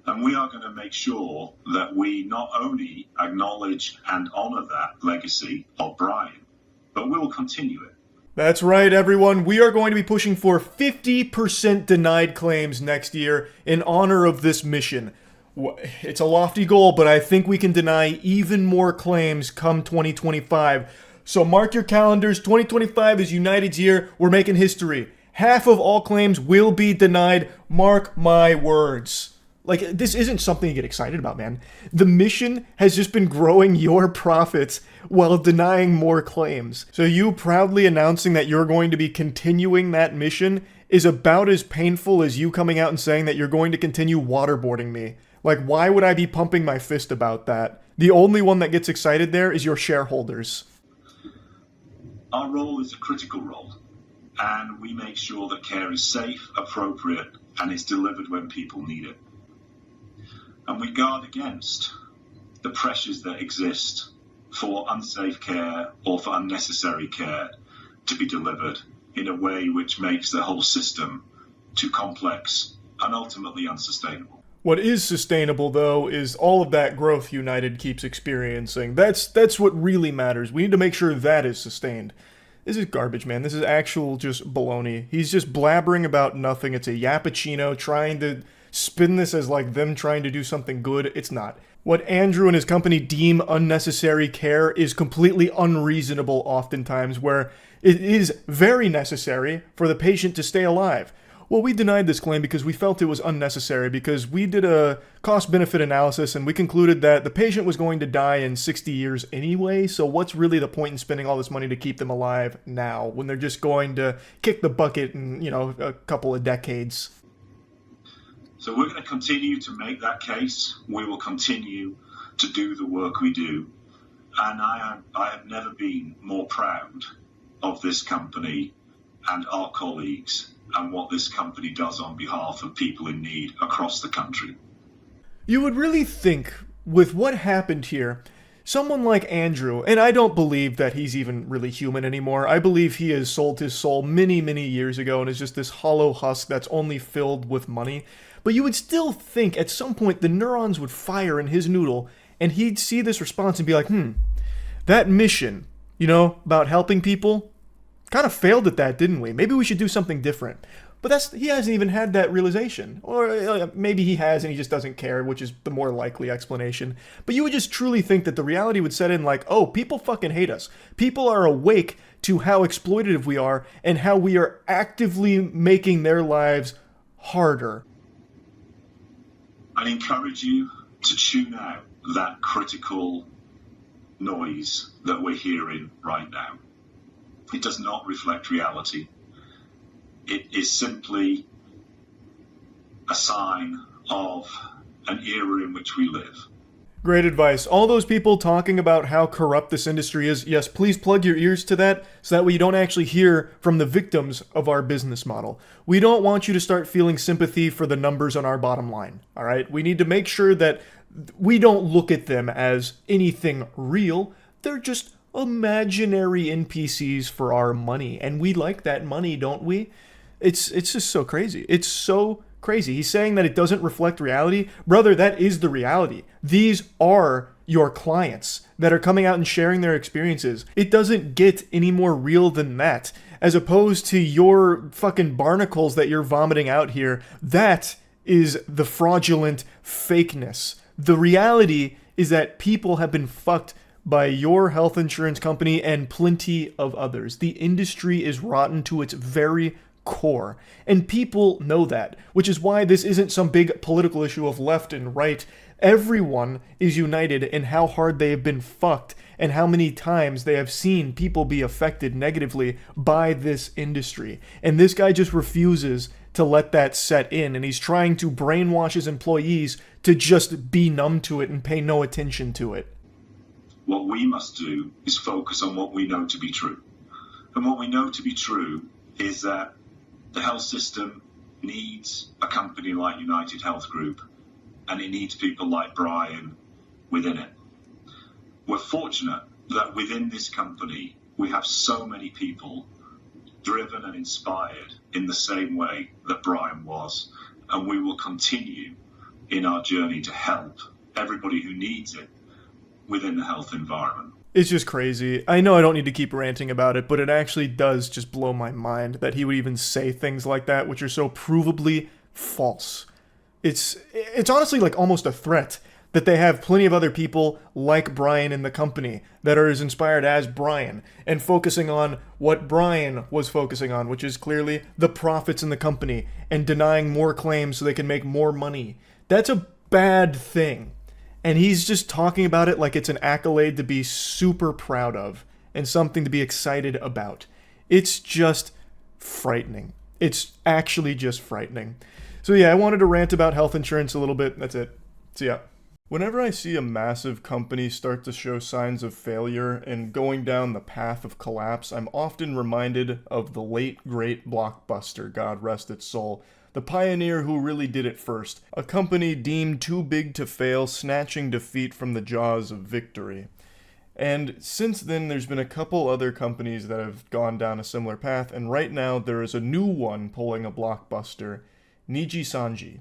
[SPEAKER 6] And we are going to make sure that we not only acknowledge and honor that legacy of Brian, but we will continue it.
[SPEAKER 1] That's right, everyone. We are going to be pushing for 50% denied claims next year in honor of this mission. It's a lofty goal, but I think we can deny even more claims come 2025. So mark your calendars. 2025 is United's year. We're making history. Half of all claims will be denied. Mark my words. Like, this isn't something to get excited about, man. The mission has just been growing your profits while denying more claims. So you proudly announcing that you're going to be continuing that mission is about as painful as you coming out and saying that you're going to continue waterboarding me. Like, why would I be pumping my fist about that? The only one that gets excited there is your shareholders.
[SPEAKER 6] Our role is a critical role, and we make sure that care is safe, appropriate, and is delivered when people need it. And we guard against the pressures that exist for unsafe care or for unnecessary care to be delivered in a way which makes the whole system too complex and ultimately unsustainable.
[SPEAKER 1] What is sustainable, though, is all of that growth United keeps experiencing. That's what really matters. We need to make sure that is sustained. This is garbage, man. This is actual just baloney. He's just blabbering about nothing. It's a yappuccino trying to spin this as like them trying to do something good. It's not. What Andrew and his company deem unnecessary care is completely unreasonable oftentimes, where it is very necessary for the patient to stay alive. Well, we denied this claim because we felt it was unnecessary, because we did a cost-benefit analysis and we concluded that the patient was going to die in 60 years anyway, so what's really the point in spending all this money to keep them alive now, when they're just going to kick the bucket in, a couple of decades?
[SPEAKER 6] So we're going to continue to make that case. We will continue to do the work we do. And I have never been more proud of this company and our colleagues and what this company does on behalf of people in need across the country.
[SPEAKER 1] You would really think, with what happened here, someone like Andrew, and I don't believe that he's even really human anymore. I believe he has sold his soul many, many years ago and is just this hollow husk that's only filled with money. But you would still think at some point the neurons would fire in his noodle and he'd see this response and be like, that mission, about helping people, kind of failed at that, didn't we? Maybe we should do something different. But he hasn't even had that realization. Or maybe he has and he just doesn't care, which is the more likely explanation. But you would just truly think that the reality would set in like, oh, people fucking hate us. People are awake to how exploitative we are and how we are actively making their lives harder.
[SPEAKER 6] I encourage you to tune out that critical noise that we're hearing right now. It does not reflect reality. It is simply a sign of an era in which we live.
[SPEAKER 1] Great advice. All those people talking about how corrupt this industry is, yes, please plug your ears to that so that way you don't actually hear from the victims of our business model. We don't want you to start feeling sympathy for the numbers on our bottom line, all right? We need to make sure that we don't look at them as anything real. They're just imaginary NPCs for our money, and we like that money, don't we? It's just so crazy. It's so crazy. He's saying that it doesn't reflect reality. Brother, that is the reality. These are your clients that are coming out and sharing their experiences. It doesn't get any more real than that. As opposed to your fucking barnacles that you're vomiting out here, that is the fraudulent fakeness. The reality is that people have been fucked by your health insurance company and plenty of others. The industry is rotten to its very core, and people know that, which is why this isn't some big political issue of left and right. Everyone is united in how hard they have been fucked and how many times they have seen people be affected negatively by this industry. And this guy just refuses to let that set in, and he's trying to brainwash his employees to just be numb to it and pay no attention to it.
[SPEAKER 6] What we must do is focus on what we know to be true. And what we know to be true is that the health system needs a company like United Health Group, and it needs people like Brian within it. We're fortunate that within this company, we have so many people driven and inspired in the same way that Brian was, and we will continue in our journey to help everybody who needs it within the health environment.
[SPEAKER 1] It's just crazy. I know I don't need to keep ranting about it, but it actually does just blow my mind that he would even say things like that, which are so provably false. It's honestly like almost a threat that they have plenty of other people like Brian in the company that are as inspired as Brian and focusing on what Brian was focusing on, which is clearly the profits in the company and denying more claims so they can make more money. That's a bad thing. And he's just talking about it like it's an accolade to be super proud of and something to be excited about. It's just frightening. It's actually just frightening. So yeah, I wanted to rant about health insurance a little bit. That's it. So yeah. Whenever I see a massive company start to show signs of failure and going down the path of collapse, I'm often reminded of the late, great Blockbuster, God rest its soul. The pioneer who really did it first. A company deemed too big to fail, snatching defeat from the jaws of victory. And since then, there's been a couple other companies that have gone down a similar path, and right now there is a new one pulling a Blockbuster, Nijisanji.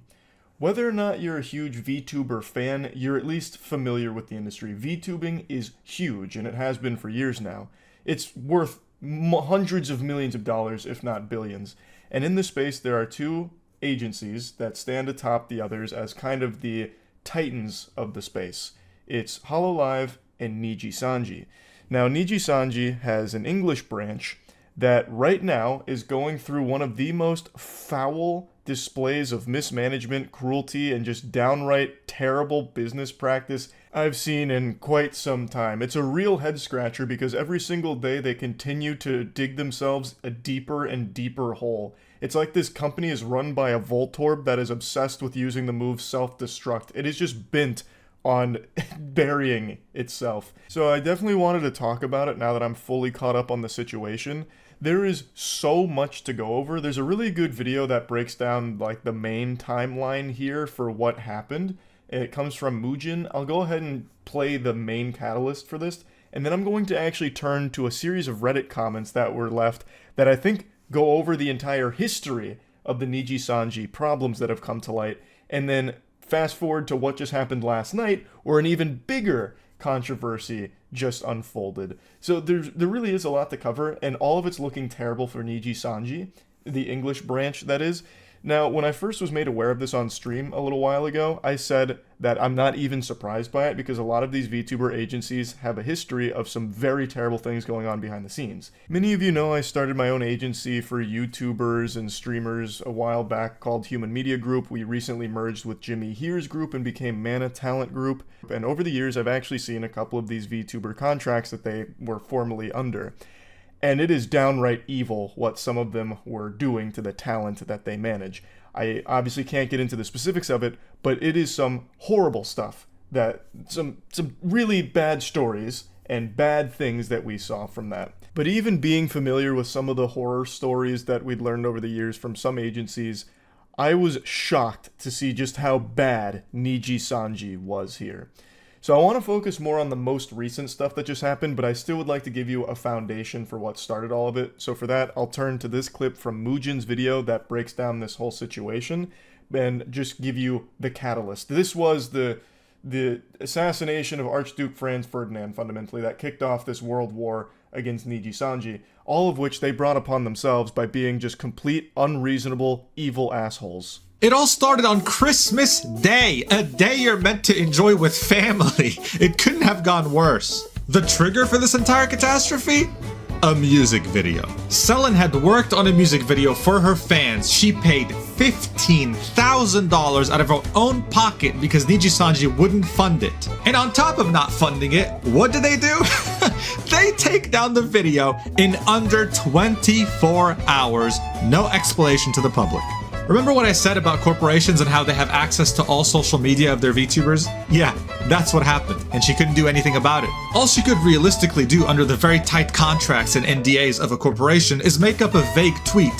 [SPEAKER 1] Whether or not you're a huge Vtuber fan, you're at least familiar with the industry. Vtubing is huge, and it has been for years now. It's worth hundreds of millions of dollars, if not billions. And in this space, there are two agencies that stand atop the others as kind of the titans of the space. It's HoloLive and Nijisanji. Now, Nijisanji has an English branch that right now is going through one of the most foul displays of mismanagement, cruelty, and just downright terrible business practice I've seen in quite some time. It's a real head scratcher because every single day they continue to dig themselves a deeper and deeper hole. It's like this company is run by a Voltorb that is obsessed with using the move self-destruct. It is just bent on burying itself. So I definitely wanted to talk about it now that I'm fully caught up on the situation. There is so much to go over. There's a really good video that breaks down like the main timeline here for what happened. It comes from Mujin. I'll go ahead and play the main catalyst for this, and then I'm going to actually turn to a series of Reddit comments that were left that I think go over the entire history of the Nijisanji problems that have come to light, and then fast forward to what just happened last night, where an even bigger controversy just unfolded. So there really is a lot to cover, and all of it's looking terrible for Nijisanji, the English branch, that is. Now, when I first was made aware of this on stream a little while ago, I said that I'm not even surprised by it because a lot of these VTuber agencies have a history of some very terrible things going on behind the scenes. Many of you know I started my own agency for YouTubers and streamers a while back called Human Media Group. We recently merged with Jimmy Here's group and became Mana Talent Group. And over the years, I've actually seen a couple of these VTuber contracts that they were formerly under. And it is downright evil what some of them were doing to the talent that they manage. I obviously can't get into the specifics of it, but it is some horrible stuff, that some really bad stories and bad things that we saw from that. But even being familiar with some of the horror stories that we'd learned over the years from some agencies, I was shocked to see just how bad Nijisanji was here. So I want to focus more on the most recent stuff that just happened, but I still would like to give you a foundation for what started all of it. So for that, I'll turn to this clip from Mujin's video that breaks down this whole situation and just give you the catalyst. This was the assassination of Archduke Franz Ferdinand, fundamentally, that kicked off this world war against Nijisanji, all of which they brought upon themselves by being just complete, unreasonable, evil assholes.
[SPEAKER 7] It all started on Christmas Day, a day you're meant to enjoy with family. It couldn't have gone worse. The trigger for this entire catastrophe? A music video. Selin had worked on a music video for her fans. She paid $15,000 out of her own pocket because Nijisanji wouldn't fund it. And on top of not funding it, what do? They take down the video in under 24 hours. No explanation to the public. Remember what I said about corporations and how they have access to all social media of their VTubers? Yeah, that's what happened, and she couldn't do anything about it. All she could realistically do under the very tight contracts and NDAs of a corporation is make up a vague tweet,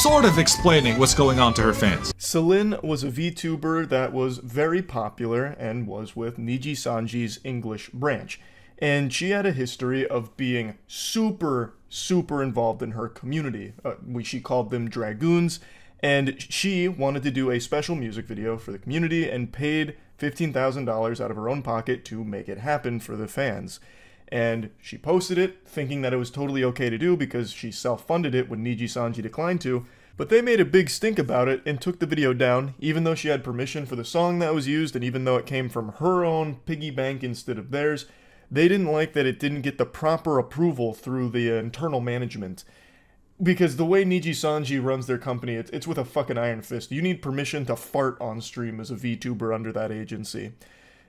[SPEAKER 7] sort of explaining what's going on to her fans.
[SPEAKER 1] Selin was a VTuber that was very popular and was with Nijisanji's English branch. And she had a history of being super involved in her community. She called them Dragoons. And she wanted to do a special music video for the community and paid $15,000 out of her own pocket to make it happen for the fans. And she posted it, thinking that it was totally okay to do because she self-funded it when Nijisanji declined to, but they made a big stink about it and took the video down, even though she had permission for the song that was used and even though it came from her own piggy bank instead of theirs. They didn't like that it didn't get the proper approval through the internal management. Because the way Nijisanji runs their company, it's with a fucking iron fist. You need permission to fart on stream as a VTuber under that agency.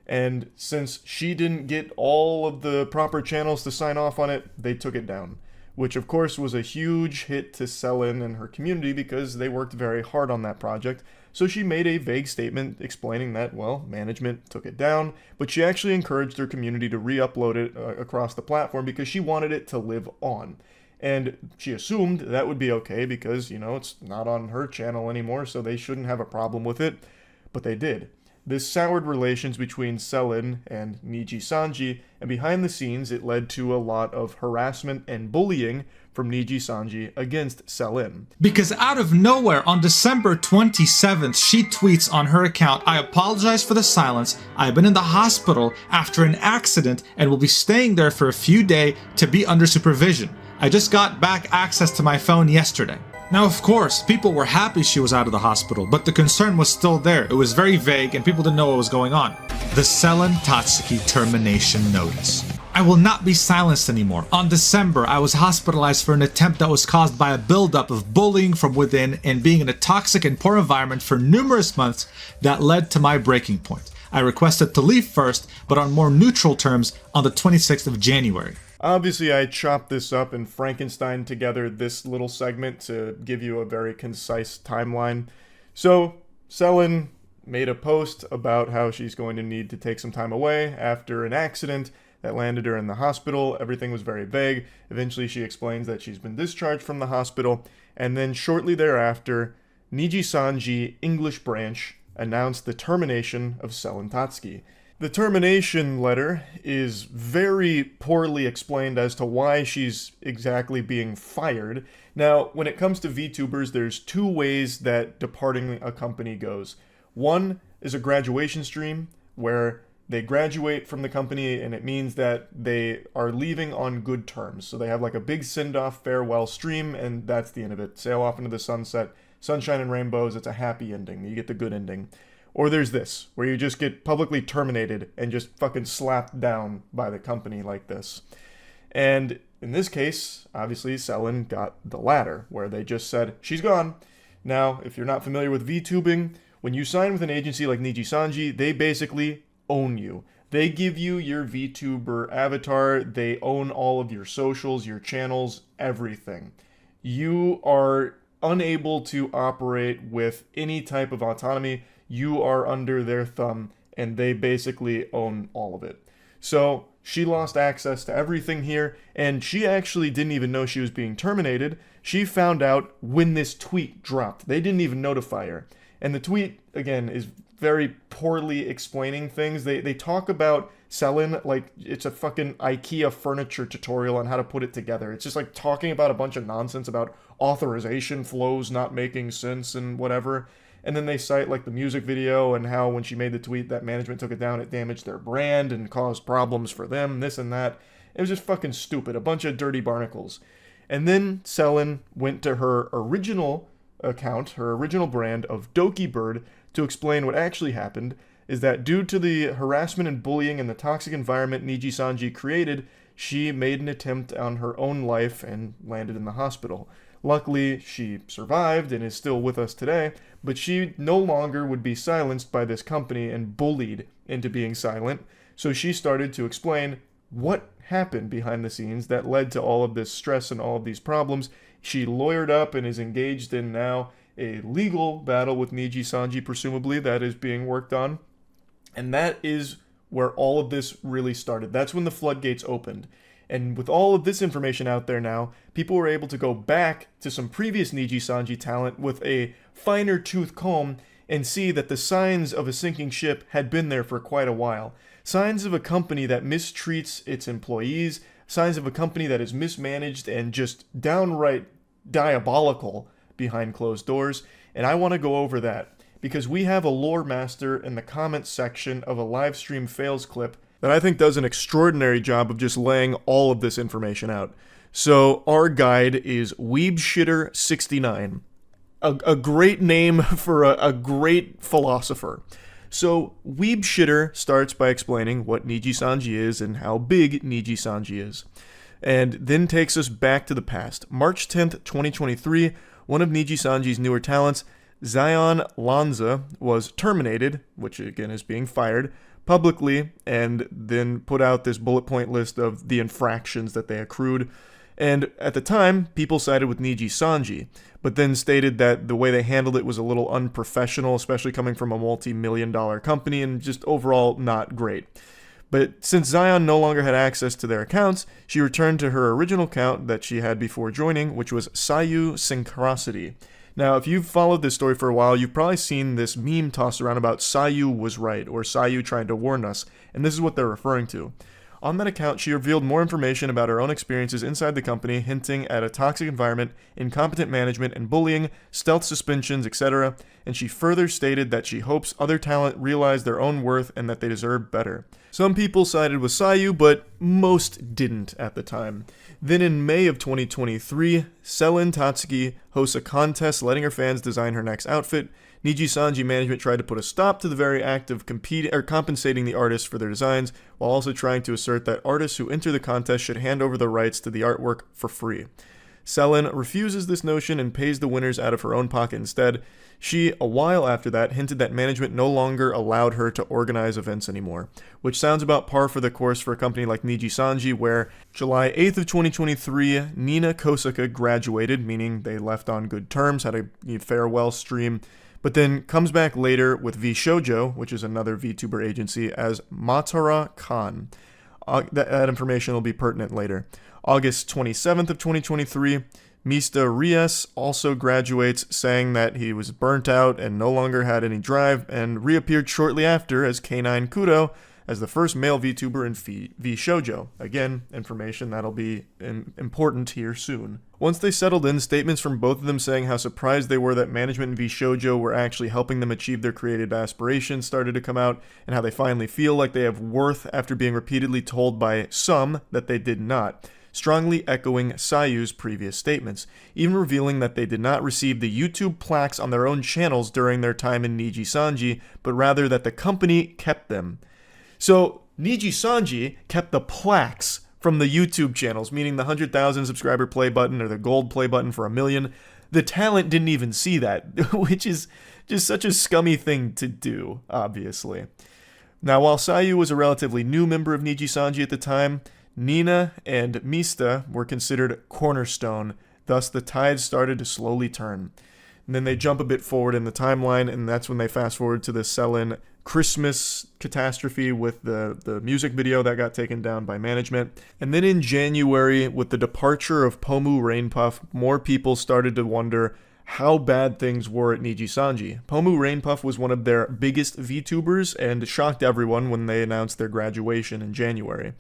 [SPEAKER 1] And since she didn't get all of the proper channels to sign off on it, they took it down. Which of course was a huge hit to Selin and her community because they worked very hard on that project. So she made a vague statement explaining that, well, management took it down, but she actually encouraged her community to re-upload it across the platform because she wanted it to live on. And she assumed that would be okay because, it's not on her channel anymore, so they shouldn't have a problem with it. But they did. This soured relations between Selin and Nijisanji, and behind the scenes it led to a lot of harassment and bullying from Nijisanji against Selin.
[SPEAKER 7] Because out of nowhere, on December 27th, she tweets on her account, "I apologize for the silence. I've been in the hospital after an accident and will be staying there for a few days to be under supervision. I just got back access to my phone yesterday." Now, of course, people were happy she was out of the hospital, but the concern was still there. It was very vague and people didn't know what was going on. The Selin Tatsuki termination notice. "I will not be silenced anymore. On December, I was hospitalized for an attempt that was caused by a buildup of bullying from within and being in a toxic and poor environment for numerous months that led to my breaking point. I requested to leave first, but on more neutral terms on the 26th of January.
[SPEAKER 1] Obviously, I chopped this up and Frankenstein together this little segment to give you a very concise timeline. So, Selin made a post about how she's going to need to take some time away after an accident that landed her in the hospital. Everything was very vague. Eventually, she explains that she's been discharged from the hospital, and then shortly thereafter, Nijisanji English branch announced the termination of Selin Tatsuki. The termination letter is very poorly explained as to why she's exactly being fired. Now, when it comes to VTubers, there's two ways that departing a company goes. One is a graduation stream, where they graduate from the company and it means that they are leaving on good terms. So they have like a big send-off farewell stream and that's the end of it. Sail off into the sunset, sunshine and rainbows, it's a happy ending. You get the good ending. Or there's this, where you just get publicly terminated and just fucking slapped down by the company like this. And in this case, obviously, Selin got the latter, where they just said, she's gone. Now, if you're not familiar with VTubing, when you sign with an agency like Nijisanji, they basically own you. They give you your VTuber avatar. They own all of your socials, your channels, everything. You are unable to operate with any type of autonomy. You are under their thumb, and they basically own all of it. So she lost access to everything here, and she actually didn't even know she was being terminated. She found out when this tweet dropped. They didn't even notify her. And the tweet, again, is very poorly explaining things. They talk about Selin like it's a fucking IKEA furniture tutorial on how to put it together. It's just like talking about a bunch of nonsense about authorization flows not making sense and whatever. And then they cite like the music video and how when she made the tweet that management took it down, it damaged their brand and caused problems for them, this and that. It was just fucking stupid. A bunch of dirty barnacles. And then Selin went to her original account, her original brand of Doki Bird, to explain what actually happened is that due to the harassment and bullying and the toxic environment Nijisanji created, she made an attempt on her own life and landed in the hospital. Luckily, she survived and is still with us today, but she no longer would be silenced by this company and bullied into being silent, so she started to explain what happened behind the scenes that led to all of this stress and all of these problems. She lawyered up and is engaged in now a legal battle with Nijisanji, presumably, that is being worked on. And that is where all of this really started. That's when the floodgates opened. And with all of this information out there now, people were able to go back to some previous Nijisanji talent with a finer tooth comb and see that the signs of a sinking ship had been there for quite a while. Signs of a company that mistreats its employees, signs of a company that is mismanaged and just downright diabolical behind closed doors. And I want to go over that because we have a lore master in the comments section of a live stream fails clip that I think does an extraordinary job of just laying all of this information out. So our guide is Weebshitter69. A great name for a great philosopher. So Weebshitter starts by explaining what Nijisanji is and how big Nijisanji is. And then takes us back to the past. March 10th, 2023, one of Nijisanji's newer talents, Zion Lanza, was terminated, which again is being fired, publicly, and then put out this bullet point list of the infractions that they accrued. And at the time, people sided with Nijisanji, but then stated that the way they handled it was a little unprofessional, especially coming from a multi-million-dollar company, and just overall not great. But since Zion no longer had access to their accounts, she returned to her original account that she had before joining, which was Sayu Synchronicity. Now, if you've followed this story for a while, you've probably seen this meme tossed around about Sayu was right, or Sayu trying to warn us, and this is what they're referring to. On that account, she revealed more information about her own experiences inside the company, hinting at a toxic environment, incompetent management and bullying, stealth suspensions, etc., and she further stated that she hopes other talent realize their own worth and that they deserve better. Some people sided with Sayu, but most didn't at the time. Then in May of 2023, Selin Tatsuki hosts a contest letting her fans design her next outfit. Nijisanji management tried to put a stop to the very act of compensating the artists for their designs, while also trying to assert that artists who enter the contest should hand over the rights to the artwork for free. Selin refuses this notion and pays the winners out of her own pocket instead. She, a while after that, hinted that management no longer allowed her to organize events anymore, which sounds about par for the course for a company like Nijisanji, where July 8th of 2023, Nina Kosaka graduated, meaning they left on good terms, had a farewell stream, but then comes back later with VShojo, which is another VTuber agency, as Matara Khan. That information will be pertinent later. August 27th of 2023, Mista Rias also graduates, saying that he was burnt out and no longer had any drive, and reappeared shortly after as K9 Kudo as the first male VTuber in VShojo. Again, information that'll be important here soon. Once they settled in, statements from both of them saying how surprised they were that management in VShojo were actually helping them achieve their creative aspirations started to come out, and how they finally feel like they have worth after being repeatedly told by some that they did not, strongly echoing Sayu's previous statements, even revealing that they did not receive the YouTube plaques on their own channels during their time in Nijisanji, but rather that the company kept them. So, Nijisanji kept the plaques from the YouTube channels, meaning the 100,000 subscriber play button or the gold play button for 1 million. The talent didn't even see that, which is just such a scummy thing to do, obviously. Now, while Sayu was a relatively new member of Nijisanji at the time, Nina and Mista were considered cornerstone, thus the tides started to slowly turn. And then they jump a bit forward in the timeline, and that's when they fast forward to the Selen Christmas catastrophe with the music video that got taken down by management. And then in January, with the departure of Pomu Rainpuff, more people started to wonder how bad things were at Nijisanji. Pomu Rainpuff was one of their biggest VTubers and shocked everyone when they announced their graduation in January.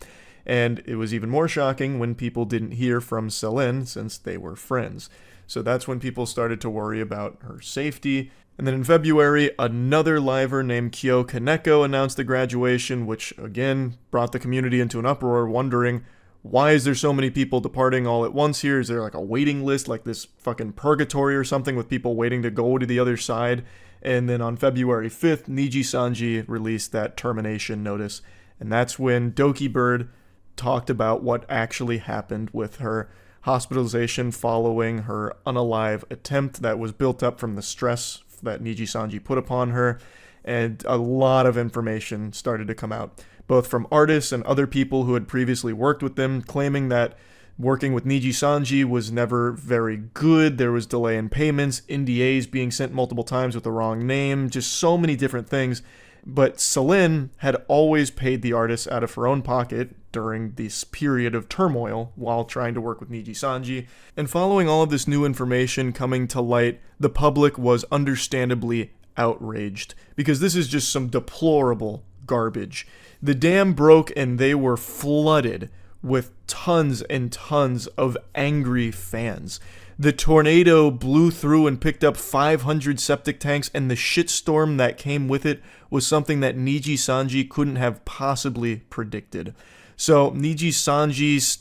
[SPEAKER 1] And it was even more shocking when people didn't hear from Selen since they were friends. So that's when people started to worry about her safety. And then in February, another liver named Kyo Kaneko announced the graduation, which again brought the community into an uproar, wondering, why is there so many people departing all at once here? Is there like a waiting list, like this fucking purgatory or something with people waiting to go to the other side? And then on February 5th, Nijisanji released that termination notice. And that's when Doki Bird talked about what actually happened with her hospitalization following her unalive attempt that was built up from the stress that Nijisanji put upon her. And a lot of information started to come out, both from artists and other people who had previously worked with them, claiming that working with Nijisanji was never very good. There was delay in payments, NDAs being sent multiple times with the wrong name, just so many different things. But Selen had always paid the artists out of her own pocket during this period of turmoil while trying to work with Nijisanji. And following all of this new information coming to light, the public was understandably outraged, because this is just some deplorable garbage. The dam broke and they were flooded with tons and tons of angry fans. The tornado blew through and picked up 500 septic tanks, and the shitstorm that came with it was something that Nijisanji couldn't have possibly predicted. So Nijisanji's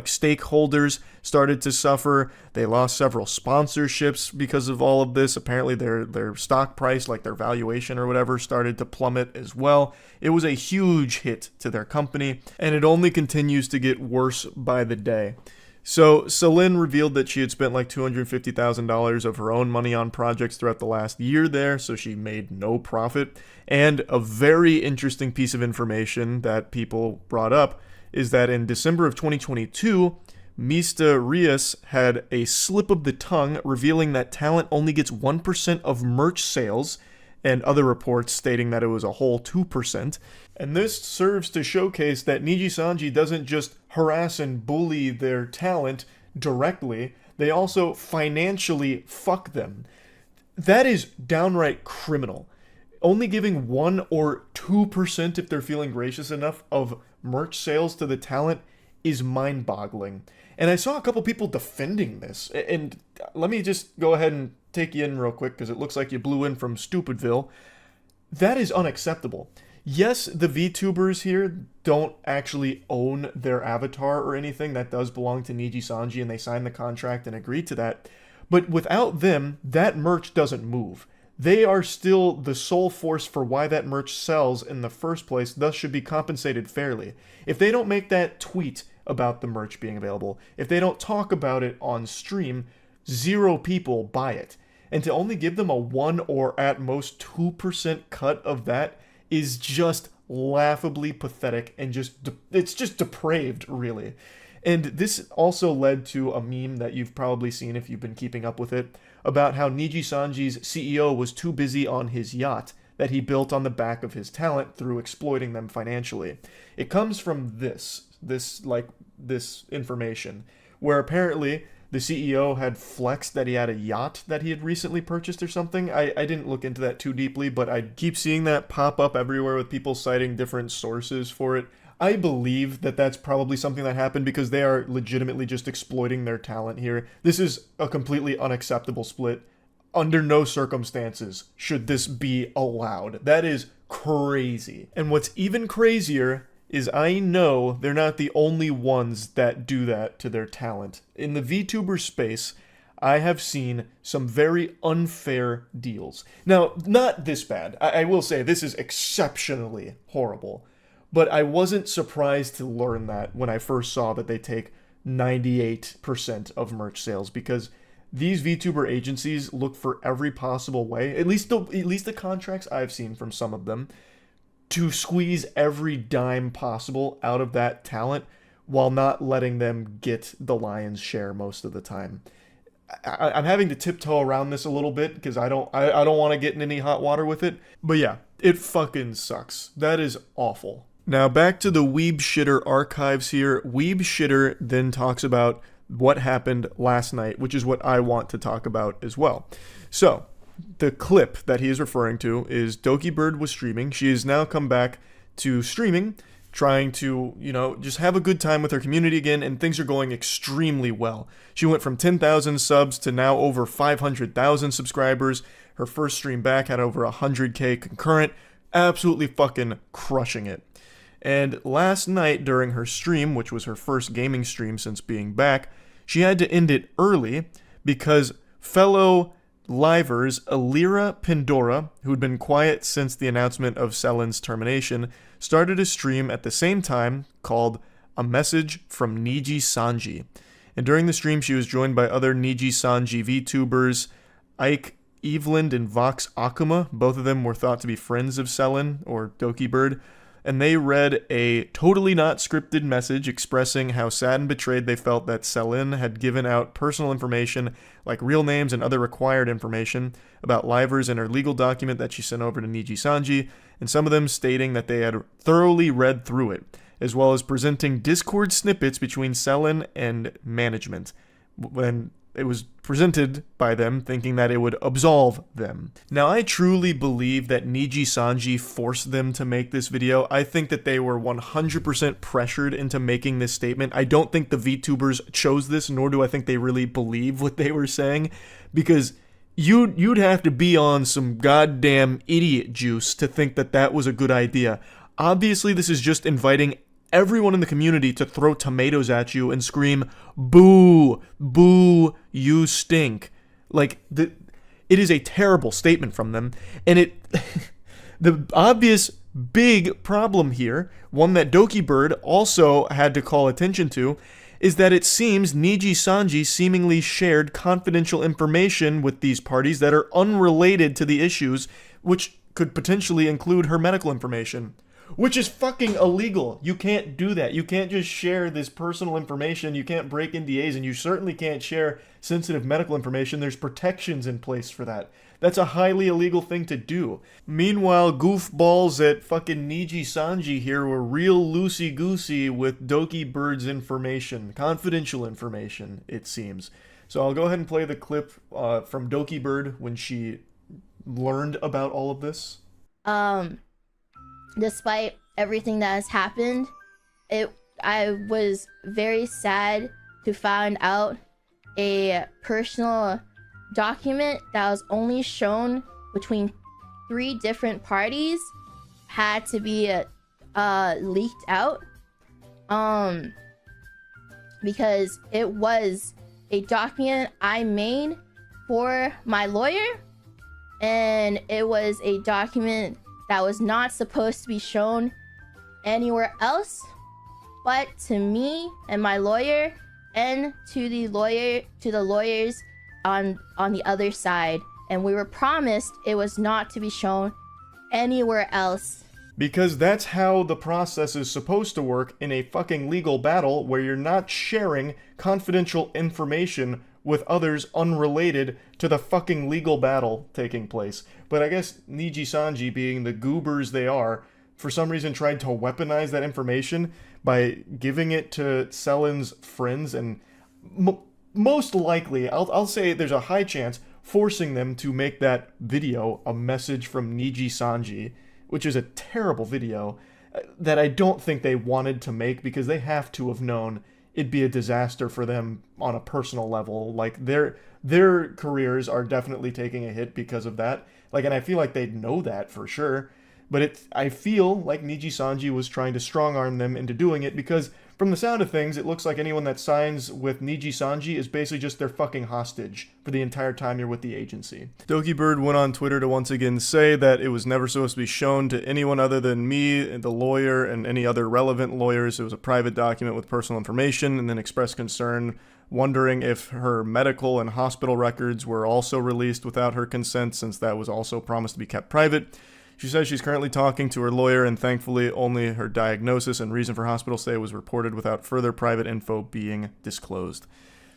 [SPEAKER 1] stakeholders started to suffer. They lost several sponsorships because of all of this. Apparently their stock price, like their valuation or whatever, started to plummet as well. It was a huge hit to their company, and it only continues to get worse by the day. So Selen revealed that she had spent like $250,000 of her own money on projects throughout the last year there, so she made no profit. And a very interesting piece of information that people brought up is that in December of 2022, Mista Rios had a slip of the tongue revealing that talent only gets 1% of merch sales, and other reports stating that it was a whole 2%. And this serves to showcase that Nijisanji doesn't just harass and bully their talent directly, they also financially fuck them. That is downright criminal. Only giving 1 or 2%, if they're feeling gracious enough, of merch sales to the talent is mind-boggling. And I saw a couple people defending this, and let me just go ahead and take you in real quick, because it looks like you blew in from Stupidville. That is unacceptable. Yes, the VTubers here don't actually own their avatar or anything. That does belong to Nijisanji, and they signed the contract and agreed to that. But without them, that merch doesn't move. They are still the sole force for why that merch sells in the first place, thus should be compensated fairly. If they don't make that tweet about the merch being available, if they don't talk about it on stream, 0 people buy it. And to only give them a 1 or at most 2% cut of that is just laughably pathetic and it's just depraved, really. And this also led to a meme that you've probably seen if you've been keeping up with it, about how Nijisanji's CEO was too busy on his yacht that he built on the back of his talent through exploiting them financially. It comes from this information, where apparently the CEO had flexed that he had a yacht that he had recently purchased or something. I didn't look into that too deeply, but I keep seeing that pop up everywhere with people citing different sources for it. I believe that that's probably something that happened because they are legitimately just exploiting their talent here. This is a completely unacceptable split. Under no circumstances should this be allowed. That is crazy. And what's even crazier is I know they're not the only ones that do that to their talent. In the VTuber space, I have seen some very unfair deals. Now, not this bad. I will say this is exceptionally horrible. But I wasn't surprised to learn that when I first saw that they take 98% of merch sales, because these VTuber agencies look for every possible way, at least the contracts I've seen from some of them, to squeeze every dime possible out of that talent while not letting them get the lion's share most of the time. I'm having to tiptoe around this a little bit because I don't want to get in any hot water with it. But yeah, it fucking sucks. That is awful. Now back to the Weeb Shitter archives here. Weeb Shitter then talks about what happened last night, which is what I want to talk about as well. So, the clip that he is referring to is Doki Bird was streaming. She has now come back to streaming, trying to, just have a good time with her community again, and things are going extremely well. She went from 10,000 subs to now over 500,000 subscribers. Her first stream back had over 100k concurrent. Absolutely fucking crushing it. And last night during her stream, which was her first gaming stream since being back, she had to end it early because fellow livers Alira Pandora, who'd been quiet since the announcement of Selen's termination, started a stream at the same time called A Message from Nijisanji. And during the stream, she was joined by other Nijisanji VTubers, Ike Eveland and Vox Akuma. Both of them were thought to be friends of Selen, or Doki Bird. And they read a totally not scripted message expressing how sad and betrayed they felt that Selen had given out personal information like real names and other required information about livers in her legal document that she sent over to Nijisanji, and some of them stating that they had thoroughly read through it, as well as presenting Discord snippets between Selen and management when it was presented by them, thinking that it would absolve them. Now, I truly believe that Nijisanji forced them to make this video. I think that they were 100% pressured into making this statement. I don't think the VTubers chose this, nor do I think they really believe what they were saying, because you'd have to be on some goddamn idiot juice to think that that was a good idea. Obviously, this is just inviting everyone in the community to throw tomatoes at you and scream, "Boo! Boo! You stink!" Like, it is a terrible statement from them, and the obvious big problem here, one that Doki Bird also had to call attention to, is that it seems Nijisanji seemingly shared confidential information with these parties that are unrelated to the issues, which could potentially include her medical information. Which is fucking illegal. You can't do that. You can't just share this personal information. You can't break NDAs, and you certainly can't share sensitive medical information. There's protections in place for that. That's a highly illegal thing to do. Meanwhile, goofballs at fucking Nijisanji here were real loosey-goosey with Doki Bird's information. Confidential information, it seems. So I'll go ahead and play the clip from Doki Bird when she learned about all of this.
[SPEAKER 8] Despite everything that has happened, I was very sad to find out a personal document that was only shown between 3 different parties had to be leaked out, because it was a document I made for my lawyer, and it was a document that was not supposed to be shown anywhere else but to me and my lawyer, and to the lawyers on the other side, and we were promised it was not to be shown anywhere else.
[SPEAKER 1] Because that's how the process is supposed to work in a fucking legal battle, where you're not sharing confidential information with others unrelated to the fucking legal battle taking place. But I guess Nijisanji, being the goobers they are, for some reason tried to weaponize that information by giving it to Selen's friends, and most likely, I'll say there's a high chance, forcing them to make that video a message from Nijisanji, which is a terrible video that I don't think they wanted to make, because they have to have known it'd be a disaster for them on a personal level. Like, their careers are definitely taking a hit because of that. Like, and I feel like they'd know that for sure. But I feel like Nijisanji was trying to strong-arm them into doing it, because from the sound of things, it looks like anyone that signs with Nijisanji is basically just their fucking hostage for the entire time you're with the agency. Doki Bird went on Twitter to once again say that it was never supposed to be shown to anyone other than me, the lawyer, and any other relevant lawyers. It was a private document with personal information, and then expressed concern, wondering if her medical and hospital records were also released without her consent, since that was also promised to be kept private. She says she's currently talking to her lawyer, and thankfully only her diagnosis and reason for hospital stay was reported without further private info being disclosed.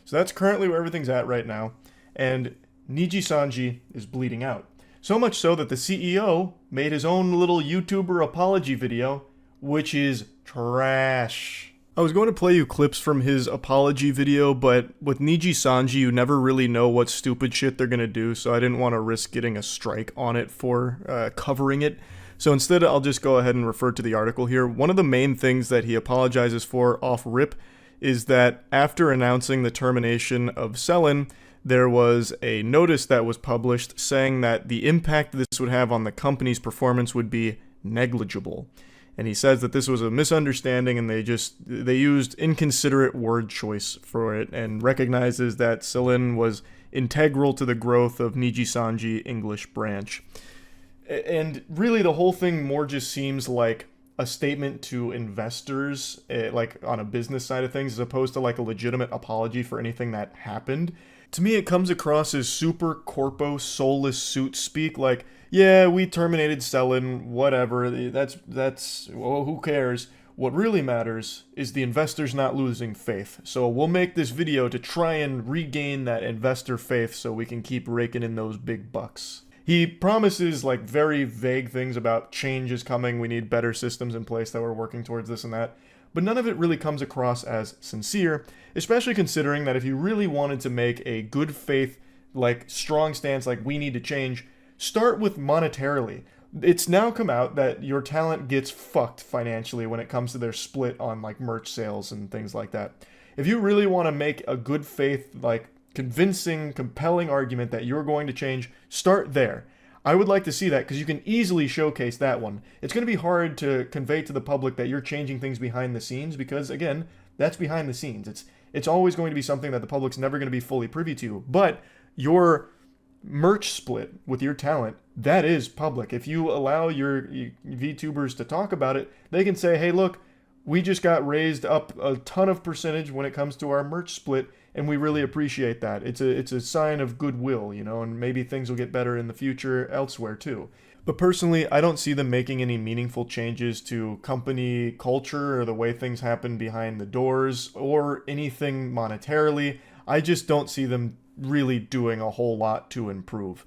[SPEAKER 1] So that's currently where everything's at right now. And Nijisanji is bleeding out. So much so that the CEO made his own little YouTuber apology video, which is trash. I was going to play you clips from his apology video, but with Nijisanji, you never really know what stupid shit they're gonna do, so I didn't want to risk getting a strike on it for covering it. So instead, I'll just go ahead and refer to the article here. One of the main things that he apologizes for off rip is that after announcing the termination of Selin, there was a notice that was published saying that the impact this would have on the company's performance would be negligible. And he says that this was a misunderstanding and they used inconsiderate word choice for it, and recognizes that Selin was integral to the growth of Nijisanji English branch. And really the whole thing more just seems like a statement to investors, like on a business side of things, as opposed to like a legitimate apology for anything that happened. To me, it comes across as super corpo soulless suit speak, like, yeah, we terminated Selin, whatever, that's, well, who cares? What really matters is the investors not losing faith. So we'll make this video to try and regain that investor faith so we can keep raking in those big bucks. He promises like very vague things about change is coming, we need better systems in place that we're working towards this and that. But none of it really comes across as sincere, especially considering that if you really wanted to make a good faith, like strong stance, like we need to change, start with monetarily. It's now come out that your talent gets fucked financially when it comes to their split on like merch sales and things like that. If you really want to make a good faith, like convincing, compelling argument that you're going to change, start there. I would like to see that because you can easily showcase that one. It's going to be hard to convey to the public that you're changing things behind the scenes because, again, that's behind the scenes. It's always going to be something that the public's never going to be fully privy to. But your merch split with your talent, that is public. If you allow your VTubers to talk about it, they can say, hey, look, we just got raised up a ton of percentage when it comes to our merch split, and we really appreciate that. It's a sign of goodwill, you know, and maybe things will get better in the future elsewhere too. But personally, I don't see them making any meaningful changes to company culture or the way things happen behind the doors or anything monetarily. I just don't see them really doing a whole lot to improve.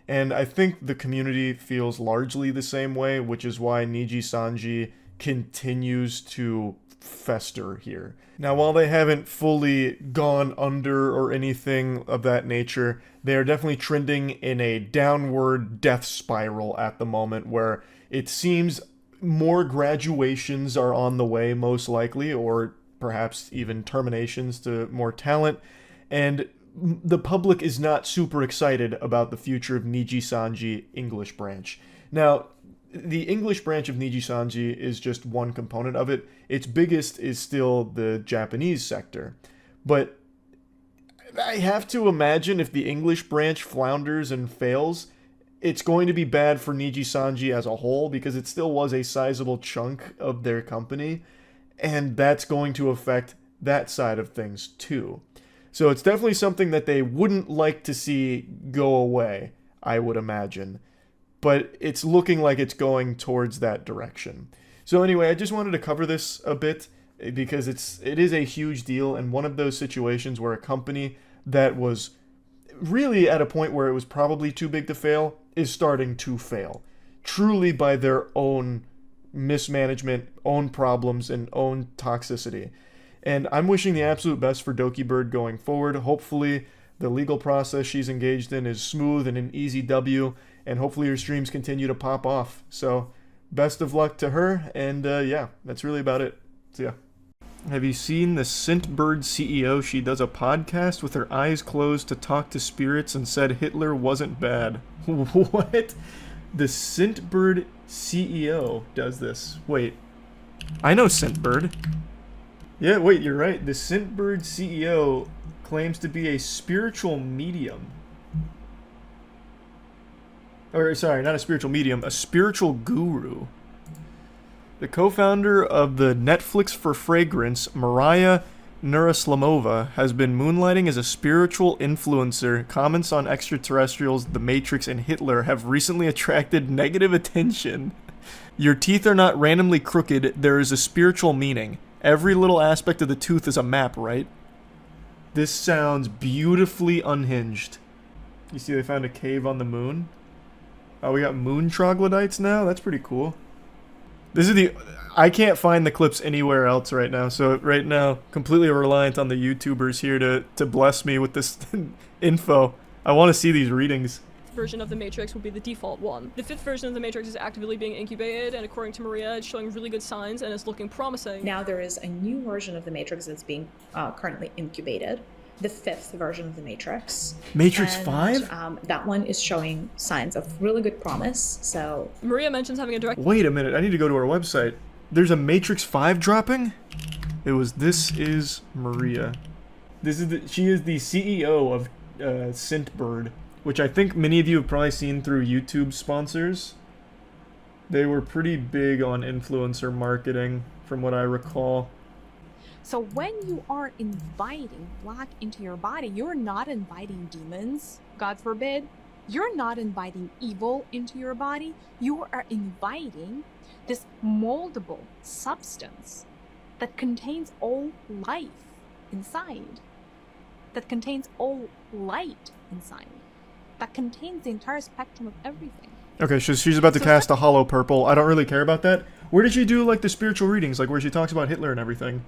[SPEAKER 1] And I think the community feels largely the same way, which is why Nijisanji continues to fester here. Now, while they haven't fully gone under or anything of that nature, they are definitely trending in a downward death spiral at the moment, where it seems more graduations are on the way, most likely, or perhaps even terminations to more talent, and the public is not super excited about the future of Nijisanji English branch. Now, the English branch of Nijisanji is just one component of it. Its biggest is still the Japanese sector. But I have to imagine if the English branch flounders and fails, it's going to be bad for Nijisanji as a whole, because it still was a sizable chunk of their company, and that's going to affect that side of things too. So it's definitely something that they wouldn't like to see go away, I would imagine. But it's looking like it's going towards that direction. So anyway, I just wanted to cover this a bit because it is a huge deal, and one of those situations where a company that was really at a point where it was probably too big to fail is starting to fail. Truly by their own mismanagement, own problems, and own toxicity. And I'm wishing the absolute best for Doki Bird going forward. Hopefully the legal process she's engaged in is smooth and an easy W, and hopefully her streams continue to pop off. So best of luck to her, and yeah, that's really about it. See ya. Have you seen the Scentbird CEO? She does a podcast with her eyes closed to talk to spirits and said Hitler wasn't bad. What? The Scentbird CEO does this. Wait, I know Scentbird. Yeah, wait, you're right. The Scentbird CEO claims to be a spiritual medium. Or, sorry, not a spiritual medium, a spiritual guru. The co-founder of the Netflix for Fragrance, Mariah Nuraslamova has been moonlighting as a spiritual influencer. Comments on extraterrestrials, the Matrix, and Hitler have recently attracted negative attention. Your teeth are not randomly crooked, there is a spiritual meaning. Every little aspect of the tooth is a map, right? This sounds beautifully unhinged. You see they found a cave on the moon? Oh, we got moon troglodytes now? That's pretty cool. This is the... I can't find the clips anywhere else right now, so right now, completely reliant on the YouTubers here to bless me with this info. I want to see these readings.
[SPEAKER 9] Version of the Matrix will be the default one. The 5th version of the Matrix is actively being incubated, and according to Maria, it's showing really good signs and is looking promising.
[SPEAKER 10] Now there is a new version of the Matrix that's being currently incubated. The 5th version of the Matrix.
[SPEAKER 1] Matrix
[SPEAKER 10] And,
[SPEAKER 1] 5?
[SPEAKER 10] that one is showing signs of really good promise, so...
[SPEAKER 9] Maria mentions having a direct...
[SPEAKER 1] Wait a minute, I need to go to our website. There's a Matrix 5 dropping? This is Maria. She is the CEO of Scintbird, which I think many of you have probably seen through YouTube sponsors. They were pretty big on influencer marketing, from what I recall.
[SPEAKER 11] So when you are inviting black into your body, you're not inviting demons, God forbid. You're not inviting evil into your body. You are inviting this moldable substance that contains all life inside, that contains all light inside, that contains the entire spectrum of everything.
[SPEAKER 1] Okay, she's about to cast a hollow purple. I don't really care about that. Where did she do, like, the spiritual readings, like where she talks about Hitler and everything?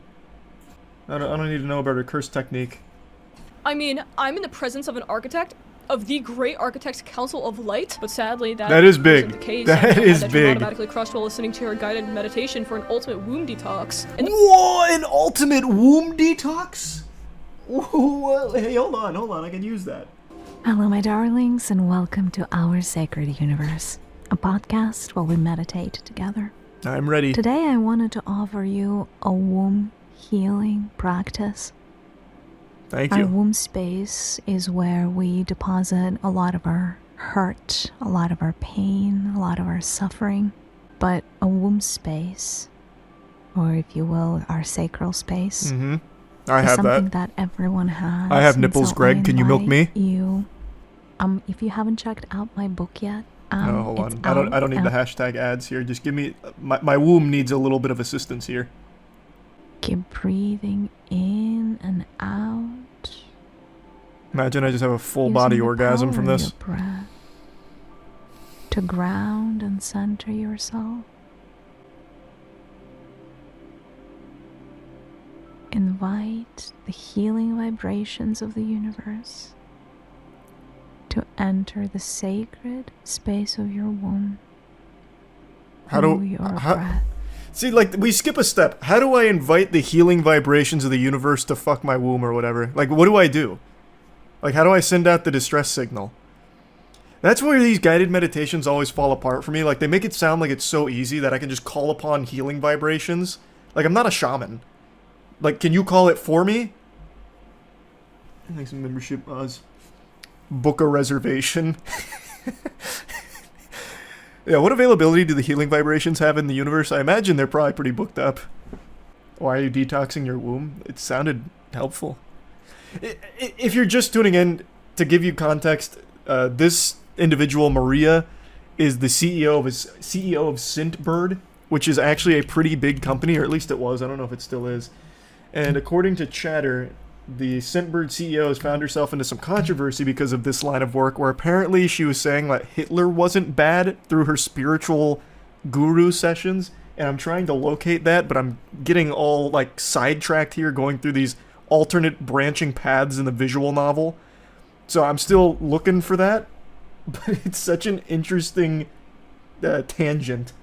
[SPEAKER 1] I don't need to know about her curse technique.
[SPEAKER 9] I mean, I'm in the presence of an architect, of the Great Architects Council of Light, but sadly
[SPEAKER 1] that is big.
[SPEAKER 9] Wasn't the case.
[SPEAKER 1] That is
[SPEAKER 9] that
[SPEAKER 1] big.
[SPEAKER 9] Automatically crushed while listening to her guided meditation for an ultimate womb detox.
[SPEAKER 1] Whoa, an ultimate womb detox? Whoa, hey, hold on, I can use that.
[SPEAKER 12] Hello, my darlings, and welcome to Our Sacred Universe, a podcast where we meditate together.
[SPEAKER 1] I'm ready.
[SPEAKER 12] Today, I wanted to offer you a womb healing practice.
[SPEAKER 1] Thank you.
[SPEAKER 12] Our womb space is where we deposit a lot of our hurt, a lot of our pain, a lot of our suffering. But a womb space, or if you will, our sacral space,
[SPEAKER 1] I have
[SPEAKER 12] something
[SPEAKER 1] that.
[SPEAKER 12] everyone has.
[SPEAKER 1] I have nipples, Greg. Can you milk me?
[SPEAKER 12] If you haven't checked out my book yet,
[SPEAKER 1] no, hold on. I don't need the hashtag ads here. Just give me my womb needs a little bit of assistance here.
[SPEAKER 12] Keep breathing in and out.
[SPEAKER 1] Imagine I just have a full body orgasm from this.
[SPEAKER 12] Breath to ground and center yourself. Invite the healing vibrations of the universe to enter the sacred space of your womb.
[SPEAKER 1] See, like, we skip a step. How do I invite the healing vibrations of the universe to fuck my womb or whatever? Like, what do I do? Like, how do I send out the distress signal? That's where these guided meditations always fall apart for me. Like, they make it sound like it's so easy that I can just call upon healing vibrations. Like, I'm not a shaman. Like, can you call it for me? Thanks for membership, Oz. Book a reservation. Yeah, what availability do the healing vibrations have in the universe? I imagine they're probably pretty booked up. Why are you detoxing your womb? It sounded helpful. If you're just tuning in, to give you context, this individual, Maria, is the CEO of Scintbird, which is actually a pretty big company, or at least it was. I don't know if it still is. And according to Chatter, the Scintbird CEO has found herself into some controversy because of this line of work, where apparently she was saying that Hitler wasn't bad through her spiritual guru sessions, and I'm trying to locate that, but I'm getting all, like, sidetracked here, going through these alternate branching paths in the visual novel. So I'm still looking for that, but it's such an interesting tangent.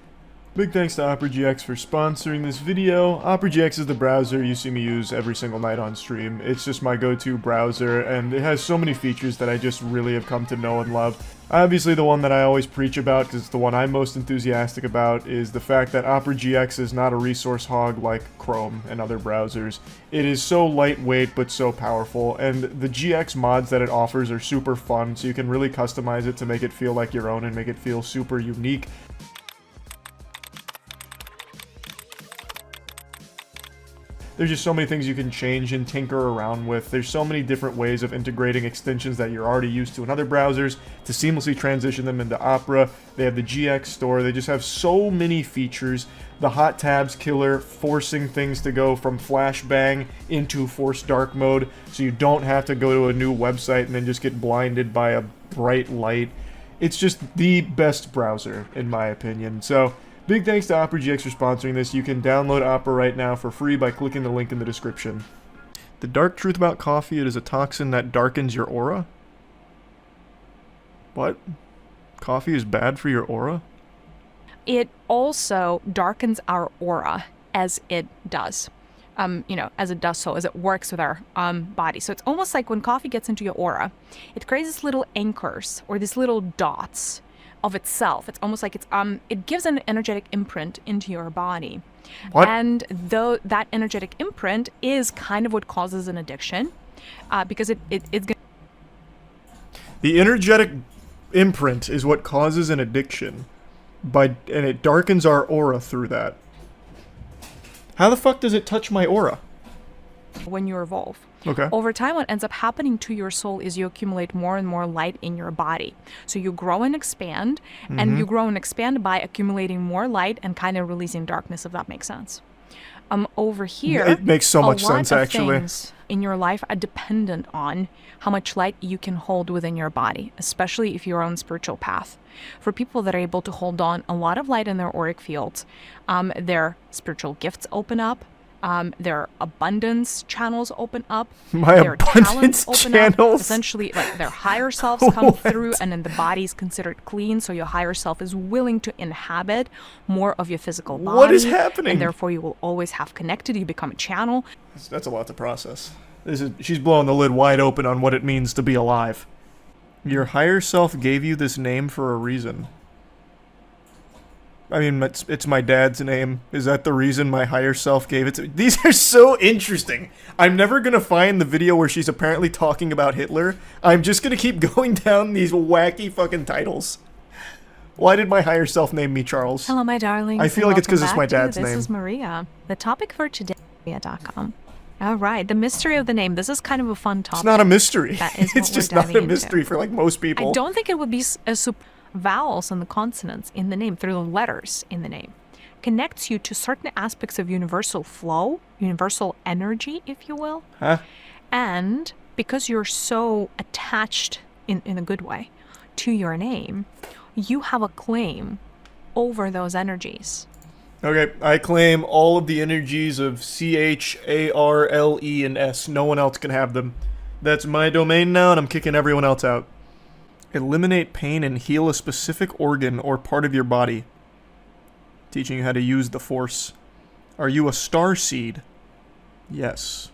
[SPEAKER 1] Big thanks to OperaGX for sponsoring this video. OperaGX is the browser you see me use every single night on stream. It's just my go-to browser, and it has so many features that I just really have come to know and love. Obviously, the one that I always preach about, because it's the one I'm most enthusiastic about, is the fact that OperaGX is not a resource hog like Chrome and other browsers. It is so lightweight but so powerful, and the GX mods that it offers are super fun, so you can really customize it to make it feel like your own and make it feel super unique. There's just so many things you can change and tinker around with. There's so many different ways of integrating extensions that you're already used to in other browsers to seamlessly transition them into Opera. They have the GX store. They just have so many features. The hot tabs killer, forcing things to go from flashbang into forced dark mode, so you don't have to go to a new website and then just get blinded by a bright light. It's just the best browser, in my opinion. So, big thanks to Opera GX for sponsoring this. You can download Opera right now for free by clicking the link in the description. The dark truth about coffee, it is a toxin that darkens your aura? What? Coffee is bad for your aura?
[SPEAKER 13] It also darkens our aura as it does. As it does so, as it works with our body. So it's almost like when coffee gets into your aura, it creates these little anchors or these little dots of itself. It's almost like it gives an energetic imprint into your body.
[SPEAKER 1] What?
[SPEAKER 13] And though that energetic imprint is kind of what causes an addiction, because it's gonna...
[SPEAKER 1] The energetic imprint is what causes an addiction, and it darkens our aura through that. How the fuck does it touch my aura?
[SPEAKER 13] When you evolve.
[SPEAKER 1] Okay.
[SPEAKER 13] Over time, what ends up happening to your soul is you accumulate more and more light in your body. So you grow and expand, and you grow and expand by accumulating more light and kind of releasing darkness, if that makes sense. Over here,
[SPEAKER 1] it makes so much sense,
[SPEAKER 13] a lot of
[SPEAKER 1] actually.
[SPEAKER 13] things in your life are dependent on how much light you can hold within your body, especially if you're on spiritual path. For people that are able to hold on a lot of light in their auric fields, their spiritual gifts open up, their abundance channels open up, their talents open up, essentially like their higher selves come through, and then the body is considered clean, so your higher self is willing to inhabit more of your physical body.
[SPEAKER 1] What is happening?
[SPEAKER 13] And therefore you will always have connected, you become a channel.
[SPEAKER 1] That's a lot to process. She's blowing the lid wide open on what it means to be alive. Your higher self gave you this name for a reason. I mean, it's my dad's name. Is that the reason my higher self gave it to me? These are so interesting. I'm never going to find the video where she's apparently talking about Hitler. I'm just going to keep going down these wacky fucking titles. Why did my higher self name me Charles?
[SPEAKER 12] Hello, my darlings.
[SPEAKER 1] I feel like it's because it's my dad's name.
[SPEAKER 12] This is Maria. The topic for today is Maria.com. All right, the mystery of the name. This is kind of a fun topic.
[SPEAKER 1] It's not a mystery.
[SPEAKER 12] That is
[SPEAKER 1] it's just not a mystery for like most people.
[SPEAKER 12] I don't think it would be vowels and the consonants in the name, through the letters in the name, connects you to certain aspects of universal flow, universal energy, if you will.
[SPEAKER 1] Huh?
[SPEAKER 12] And because you're so attached, in a good way, to your name, you have a claim over those energies.
[SPEAKER 1] Okay, I claim all of the energies of C-H-A-R-L-E and S. No one else can have them. That's my domain now, and I'm kicking everyone else out. Eliminate pain and heal a specific organ or part of your body. Teaching you how to use the Force. Are you a star seed? Yes.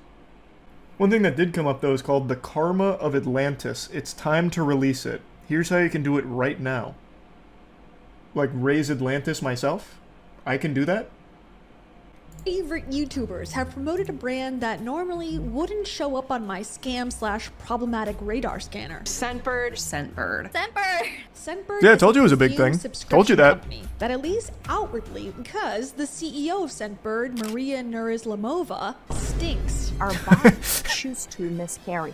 [SPEAKER 1] One thing that did come up, though, is called the Karma of Atlantis. It's time to release it. Here's how you can do it right now. Like, raise Atlantis myself? I can do that?
[SPEAKER 14] Favorite YouTubers have promoted a brand that normally wouldn't show up on my scam/problematic radar scanner.
[SPEAKER 2] Scentbird.
[SPEAKER 1] Yeah, I told you it was a big thing. Told you that.
[SPEAKER 14] That at least outwardly, because the CEO of Scentbird, Maria Nurislamova, stinks.
[SPEAKER 13] Our bodies choose to miscarry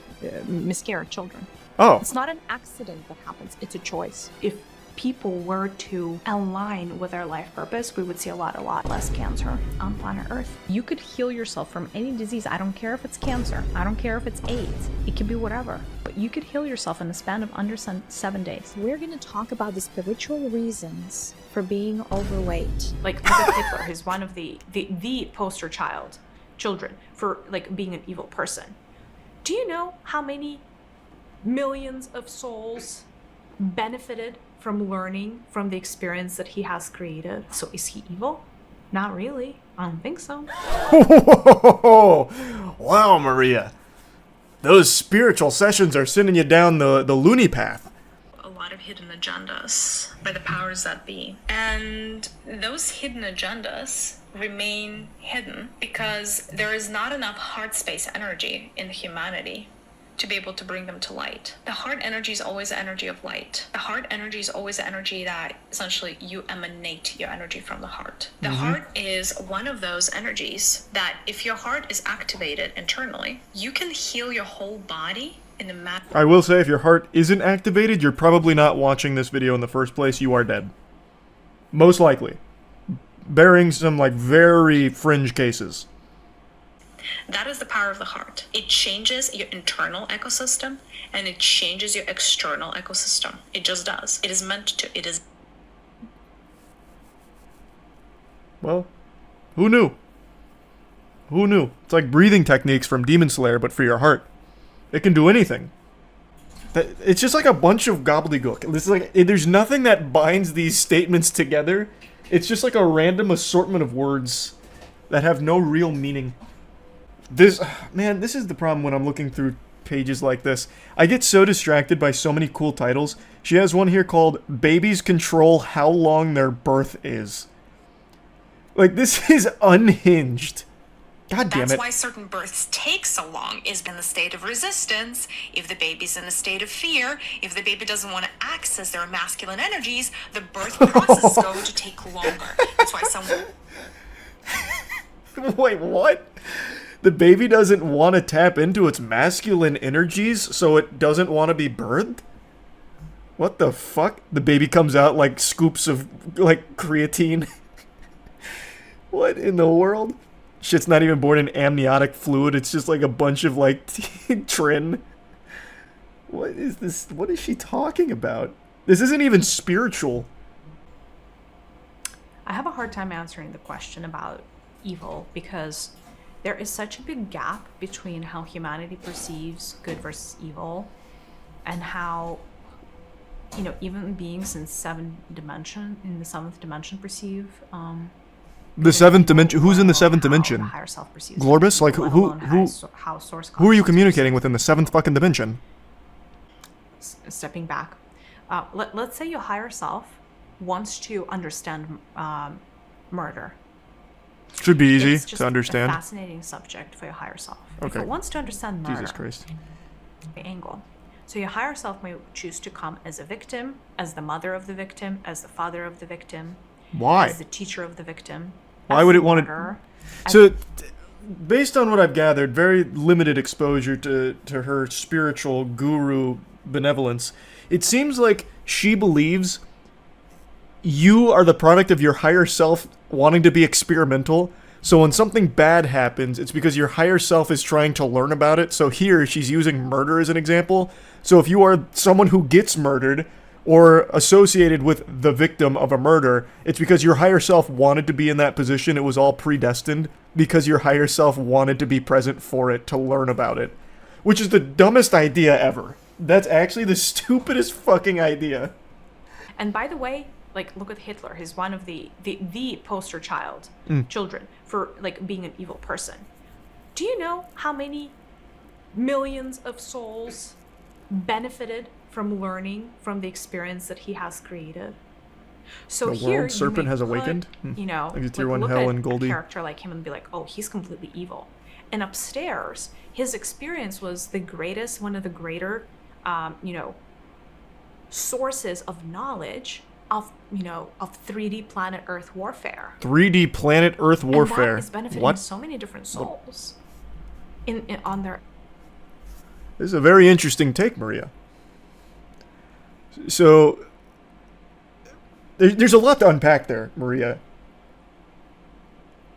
[SPEAKER 13] children.
[SPEAKER 1] Oh.
[SPEAKER 13] It's not an accident that happens, it's a choice. If people were to align with their life purpose, we would see a lot less cancer on planet Earth. You could heal yourself from any disease. I don't care if it's cancer. I don't care if it's AIDS. It could be whatever. But you could heal yourself in the span of under 7 days.
[SPEAKER 10] We're going to talk about the spiritual reasons for being overweight.
[SPEAKER 13] Like, look at Hitler, who's one of the poster children for, like, being an evil person. Do you know how many millions of souls benefited from learning from the experience that he has created? So is he evil? Not really. I don't think so.
[SPEAKER 1] Wow, Maria. Those spiritual sessions are sending you down the loony path.
[SPEAKER 15] A lot of hidden agendas by the powers that be. And those hidden agendas remain hidden because there is not enough heart space energy in humanity to be able to bring them to light. The heart energy is always the energy of light. The heart energy is always the energy that essentially you emanate your energy from the heart. The heart is one of those energies that if your heart is activated internally, you can heal your whole body in a matter.
[SPEAKER 1] I will say, if your heart isn't activated, you're probably not watching this video in the first place. You are dead. Most likely. Bearing some, like, very fringe cases.
[SPEAKER 15] That is the power of the heart. It changes your internal ecosystem and it changes your external ecosystem. It just does. It is meant to. It is.
[SPEAKER 1] Well, who knew? Who knew? It's like breathing techniques from Demon Slayer, but for your heart. It can do anything. It's just like a bunch of gobbledygook. This is like, there's nothing that binds these statements together. It's just like a random assortment of words that have no real meaning. This is the problem when I'm looking through pages like this. I get so distracted by so many cool titles. She has one here called Babies Control How Long Their Birth Is. Like, this is unhinged. God damn it.
[SPEAKER 16] That's why certain births take so long, is in the state of resistance, if the baby's in a state of fear, if the baby doesn't want to access their masculine energies, the birth process is going to take longer. That's why some...
[SPEAKER 1] Wait, what? The baby doesn't want to tap into its masculine energies, so it doesn't want to be birthed? What the fuck? The baby comes out like scoops of, like, creatine. What in the world? Shit's not even born in amniotic fluid, it's just like a bunch of, like, trin. What is this? What is she talking about? This isn't even spiritual.
[SPEAKER 13] I have a hard time answering the question about evil because there is such a big gap between how humanity perceives good versus evil and how, you know, even beings in the seventh dimension perceive
[SPEAKER 1] the seventh dimension. Who's in the seventh dimension?
[SPEAKER 13] Higher self perceives.
[SPEAKER 1] Glorbus? Like, who are you communicating with in the seventh fucking dimension?
[SPEAKER 13] Stepping back, let's say your higher self wants to understand murder.
[SPEAKER 1] Should be easy
[SPEAKER 13] It's just
[SPEAKER 1] to understand.
[SPEAKER 13] A fascinating subject for your higher self.
[SPEAKER 1] Okay.
[SPEAKER 13] If it wants to understand murder,
[SPEAKER 1] Jesus Christ.
[SPEAKER 13] Angle. So your higher self may choose to come as a victim, as the mother of the victim, as the father of the victim.
[SPEAKER 1] Why?
[SPEAKER 13] As the teacher of the victim.
[SPEAKER 1] Why would it want to? So, based on what I've gathered, very limited exposure to her spiritual guru benevolence, it seems like she believes you are the product of your higher self wanting to be experimental. So when something bad happens, it's because your higher self is trying to learn about it. So here, she's using murder as an example. So if you are someone who gets murdered or associated with the victim of a murder, it's because your higher self wanted to be in that position. It was all predestined because your higher self wanted to be present for it, to learn about it. Which is the dumbest idea ever. That's actually the stupidest fucking idea.
[SPEAKER 13] And by the way, like, look at Hitler. He's one of the poster children for, like, being an evil person. Do you know how many millions of souls benefited from learning from the experience that he has created? So
[SPEAKER 1] the
[SPEAKER 13] here,
[SPEAKER 1] world serpent has awakened.
[SPEAKER 13] You know,
[SPEAKER 1] like tier
[SPEAKER 13] like,
[SPEAKER 1] 1
[SPEAKER 13] look
[SPEAKER 1] hell
[SPEAKER 13] at
[SPEAKER 1] and Goldie.
[SPEAKER 13] A character like him and be like, oh, he's completely evil. And upstairs, his experience was the greatest, one of the greater, sources of knowledge of 3D planet Earth warfare.
[SPEAKER 1] 3D planet Earth warfare.
[SPEAKER 13] And that is benefiting
[SPEAKER 1] What?
[SPEAKER 13] so many different souls on their.
[SPEAKER 1] This is a very interesting take, Maria. So there's a lot to unpack there, Maria.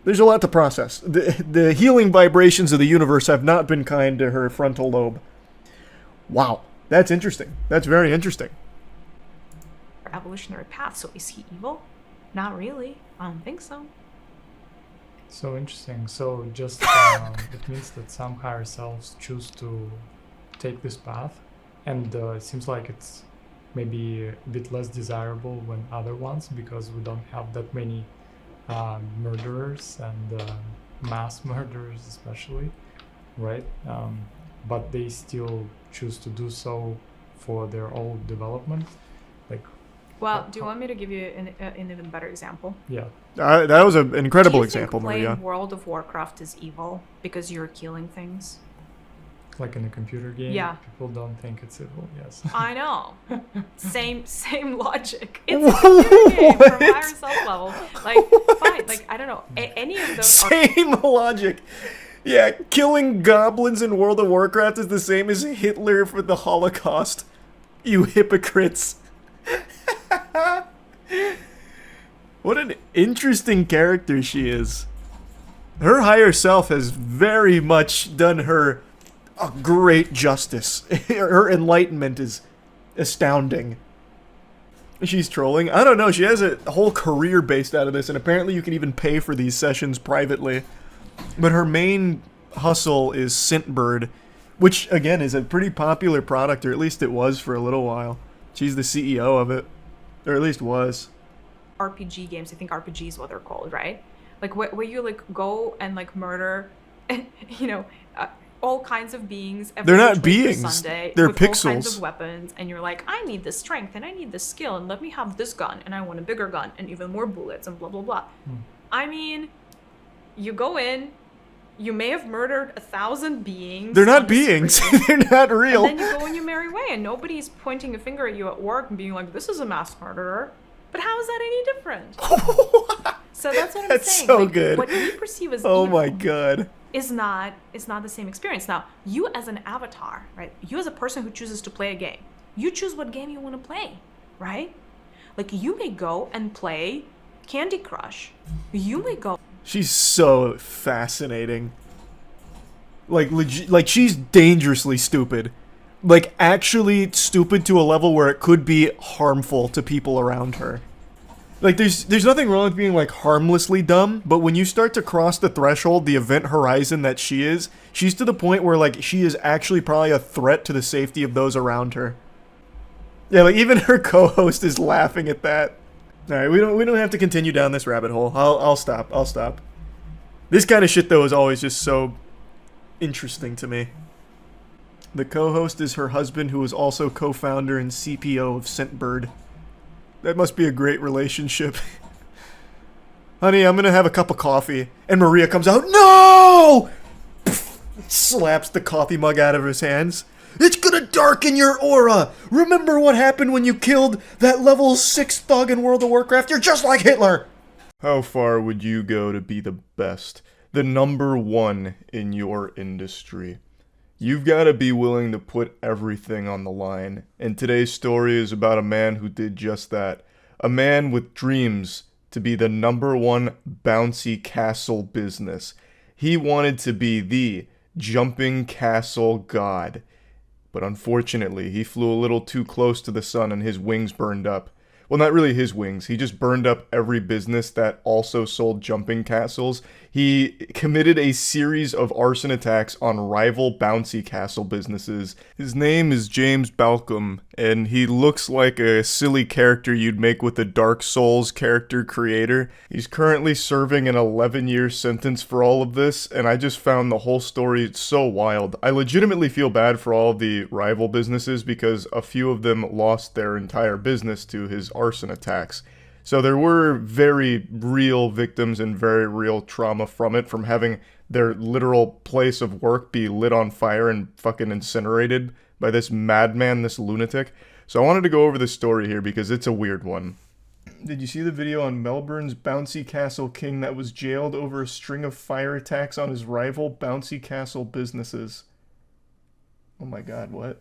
[SPEAKER 1] There's a lot to process. The healing vibrations of the universe have not been kind to her frontal lobe. Wow, that's interesting. That's very interesting.
[SPEAKER 13] Evolutionary path. So is he evil? Not really. I don't think so.
[SPEAKER 17] So interesting. So just it means that some higher selves choose to take this path, and it seems like it's maybe a bit less desirable than other ones because we don't have that many murderers and mass murderers especially, right? But they still choose to do so for their own development. Like,
[SPEAKER 13] well, do you want me to give you an even better example?
[SPEAKER 17] Yeah.
[SPEAKER 1] That was an incredible
[SPEAKER 13] do you
[SPEAKER 1] example,
[SPEAKER 13] think playing
[SPEAKER 1] Maria.
[SPEAKER 13] World of Warcraft is evil because you're killing things?
[SPEAKER 17] Like in a computer game,
[SPEAKER 13] Yeah.
[SPEAKER 17] people don't think it's evil, yes.
[SPEAKER 13] I know. Same logic. It's a computer game from higher self level. Like, fine. Like, I don't know. Any of those
[SPEAKER 1] Same logic. Yeah, killing goblins in World of Warcraft is the same as Hitler for the Holocaust. You hypocrites. What an interesting character she is. Her higher self has very much done her a great justice. Her enlightenment is astounding. She's trolling. I don't know, she has a whole career based out of this, and apparently you can even pay for these sessions privately. But her main hustle is Scentbird, which again is a pretty popular product, or at least it was for a little while. She's the CEO of it, or at least was.
[SPEAKER 13] RPG games, I think RPG is what they're called, right? Like where you like go and like murder, you know, all kinds of beings.
[SPEAKER 1] They're not
[SPEAKER 13] which way through
[SPEAKER 1] beings.
[SPEAKER 13] Sunday,
[SPEAKER 1] They're
[SPEAKER 13] with all kinds
[SPEAKER 1] pixels.
[SPEAKER 13] of weapons, and you're like, I need this strength and I need this skill, and let me have this gun, and I want a bigger gun and even more bullets and blah blah blah. I mean, you go in, you may have murdered 1,000 beings.
[SPEAKER 1] They're not
[SPEAKER 13] on the
[SPEAKER 1] beings.
[SPEAKER 13] screen,
[SPEAKER 1] They're not real.
[SPEAKER 13] And then you go on your merry way, and nobody's pointing a finger at you at work and being like, this is a mass murderer. But how is that any different? So that's what I'm
[SPEAKER 1] That's
[SPEAKER 13] saying.
[SPEAKER 1] so
[SPEAKER 13] Like,
[SPEAKER 1] good.
[SPEAKER 13] What we perceive as
[SPEAKER 1] Oh
[SPEAKER 13] evil
[SPEAKER 1] my god.
[SPEAKER 13] is not the same experience. Now, you as an avatar, right? You as a person who chooses to play a game, you choose what game you want to play, right? Like, you may go and play Candy Crush. You may go.
[SPEAKER 1] She's so fascinating. Like like she's dangerously stupid. Like actually stupid to a level where it could be harmful to people around her. Like there's nothing wrong with being like harmlessly dumb, but when you start to cross the threshold, the event horizon that she is, she's to the point where like she is actually probably a threat to the safety of those around her. Yeah, like even her co-host is laughing at that. All right, we don't have to continue down this rabbit hole. I'll stop. This kind of shit though is always just so interesting to me. The co-host is her husband, who is also co-founder and CPO of Scentbird. That must be a great relationship. Honey, I'm gonna have a cup of coffee. And Maria comes out, no! Slaps the coffee mug out of his hands. It's gonna darken your aura! Remember what happened when you killed that level 6 thug in World of Warcraft? You're just like Hitler! How far would you go to be the best? The number one in your industry? You've got to be willing to put everything on the line. And today's story is about a man who did just that. A man with dreams to be the number one bouncy castle business. He wanted to be the jumping castle god. But unfortunately, he flew a little too close to the sun and his wings burned up. Well, not really his wings. He just burned up every business that also sold jumping castles. He committed a series of arson attacks on rival bouncy castle businesses. His name is James Balcom, and he looks like a silly character you'd make with a Dark Souls character creator. He's currently serving an 11-year sentence for all of this, and I just found the whole story so wild. I legitimately feel bad for all of the rival businesses because a few of them lost their entire business to his arson attacks. So there were very real victims and very real trauma from it, from having their literal place of work be lit on fire and fucking incinerated by this madman, this lunatic. So I wanted to go over this story here because it's a weird one. Did you see the video on Melbourne's bouncy castle king that was jailed over a string of fire attacks on his rival bouncy castle businesses? Oh my god, what?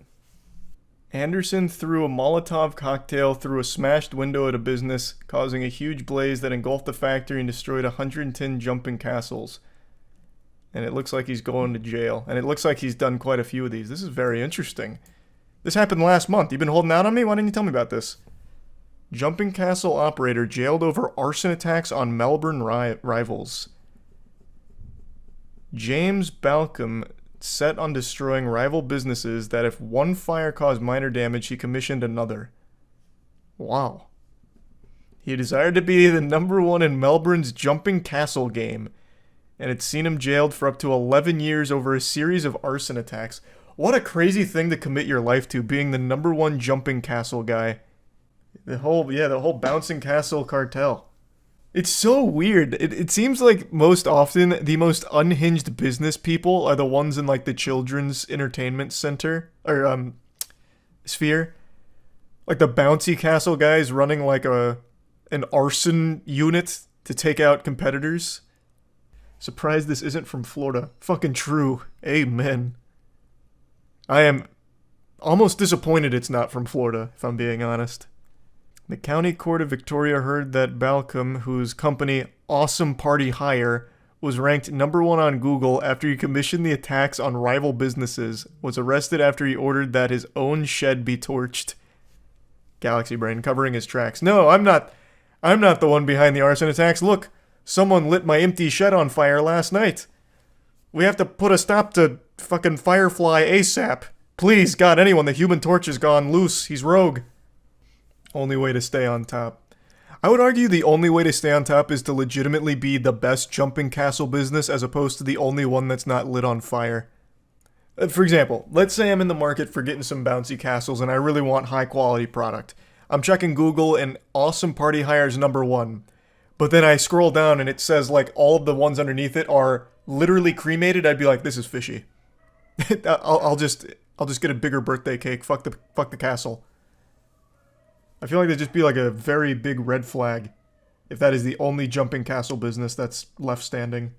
[SPEAKER 1] Anderson threw a Molotov cocktail through a smashed window at a business, causing a huge blaze that engulfed the factory and destroyed 110 jumping castles. And it looks like he's going to jail. And it looks like he's done quite a few of these. This is very interesting. This happened last month. You been holding out on me? Why didn't you tell me about this? Jumping castle operator jailed over arson attacks on Melbourne rivals. James Balcom set on destroying rival businesses that if one fire caused minor damage, he commissioned another. Wow. He desired to be the number one in Melbourne's jumping castle game, and it's seen him jailed for up to 11 years over a series of arson attacks. What a crazy thing to commit your life to, being the number one jumping castle guy. The whole bouncing castle cartel. It's so weird. It seems like most often the most unhinged business people are the ones in like the children's entertainment center or sphere. Like the bouncy castle guys running like an arson unit to take out competitors. Surprised this isn't from Florida. Fucking true. Amen. I am almost disappointed it's not from Florida, if I'm being honest. The County Court of Victoria heard that Balcom, whose company Awesome Party Hire was ranked #1 on Google after he commissioned the attacks on rival businesses, was arrested after he ordered that his own shed be torched. Galaxy Brain covering his tracks. No, I'm not the one behind the arson attacks. Look, someone lit my empty shed on fire last night. We have to put a stop to fucking Firefly ASAP. Please, God, anyone, the Human Torch has gone loose. He's rogue. Only way to stay on top. I would argue the only way to stay on top is to legitimately be the best jumping castle business as opposed to the only one that's not lit on fire. For example, let's say I'm in the market for getting some bouncy castles and I really want high quality product. I'm checking Google and Awesome Party Hire's #1. But then I scroll down and it says like all of the ones underneath it are literally cremated. I'd be like, this is fishy. I'll just get a bigger birthday cake. Fuck the castle. I feel like there'd just be like a very big red flag if that is the only jumping castle business that's left standing.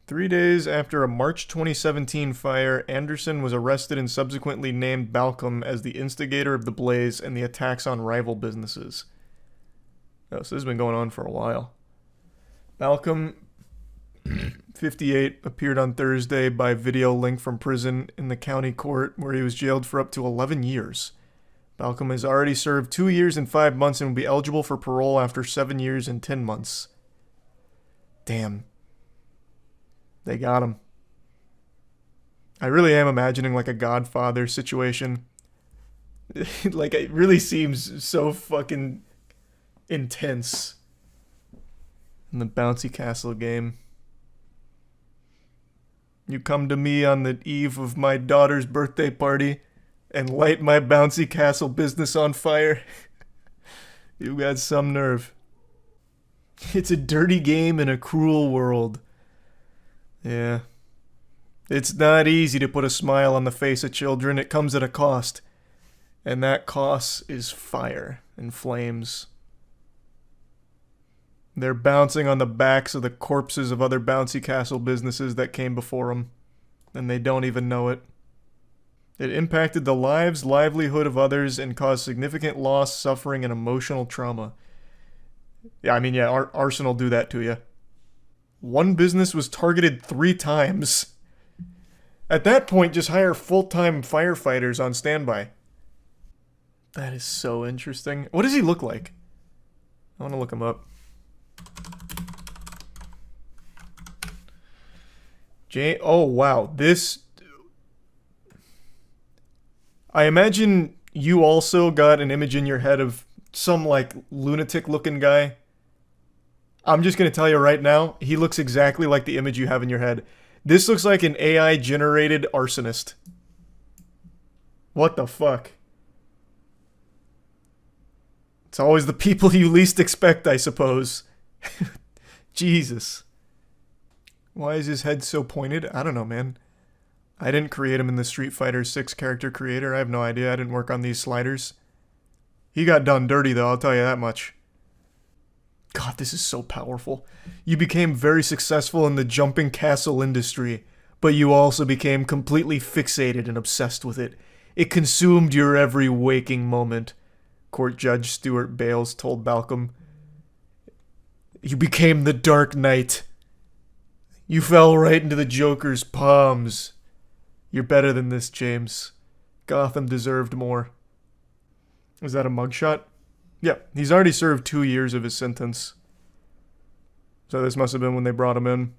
[SPEAKER 1] 3 days after a March 2017 fire, Anderson was arrested and subsequently named Balcom as the instigator of the blaze and the attacks on rival businesses. Oh, so this has been going on for a while. Balcom, 58, appeared on Thursday by video link from prison in the county court where he was jailed for up to 11 years. Balcom has already served 2 years and 5 months and will be eligible for parole after 7 years and 10 months. Damn. They got him. I really am imagining like a Godfather situation. Like, it really seems so fucking intense. In the bouncy castle game. You come to me on the eve of my daughter's birthday party and light my bouncy castle business on fire. You got some nerve. It's a dirty game in a cruel world. Yeah. It's not easy to put a smile on the face of children. It comes at a cost. And that cost is fire and flames. They're bouncing on the backs of the corpses of other bouncy castle businesses that came before them. And they don't even know it. It impacted the lives, livelihood of others and caused significant loss, suffering, and emotional trauma. Yeah, I mean, yeah, arson will do that to you. One business was targeted 3 times. At that point, just hire full-time firefighters on standby. That is so interesting. What does he look like? I want to look him up. Oh, wow. This... I imagine you also got an image in your head of some, like, lunatic-looking guy. I'm just going to tell you right now, he looks exactly like the image you have in your head. This looks like an AI-generated arsonist. What the fuck? It's always the people you least expect, I suppose. Jesus. Why is his head so pointed? I don't know, man. I didn't create him in the Street Fighter 6 character creator. I have no idea. I didn't work on these sliders. He got done dirty, though, I'll tell you that much. God, this is so powerful. You became very successful in the jumping castle industry, but you also became completely fixated and obsessed with it. It consumed your every waking moment, Court Judge Stuart Bales told Balcom. You became the Dark Knight. You fell right into the Joker's palms. You're better than this, James. Gotham deserved more. Was that a mugshot? Yeah, he's already served 2 years of his sentence. So this must have been when they brought him in.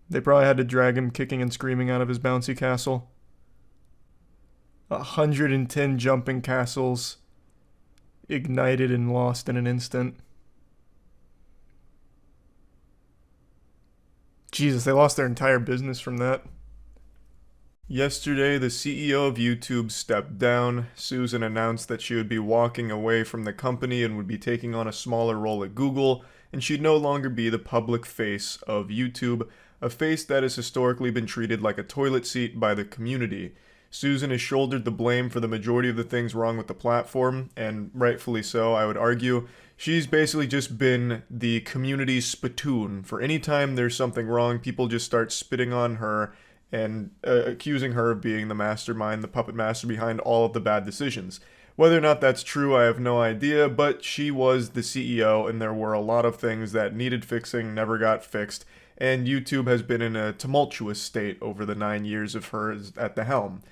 [SPEAKER 1] They probably had to drag him kicking and screaming out of his bouncy castle. 110 jumping castles ignited and lost in an instant. Jesus, they lost their entire business from that. Yesterday, the CEO of YouTube stepped down. Susan announced that she would be walking away from the company and would be taking on a smaller role at Google, and she'd no longer be the public face of YouTube, a face that has historically been treated like a toilet seat by the community. Susan has shouldered the blame for the majority of the things wrong with the platform, and rightfully so, I would argue. She's basically just been the community's spittoon. For any time there's something wrong, people just start spitting on her and accusing her of being the mastermind, the puppet master behind all of the bad decisions. Whether or not that's true, I have no idea, but she was the CEO, and there were a lot of things that needed fixing, never got fixed, and YouTube has been in a tumultuous state over the 9 years of her at the helm.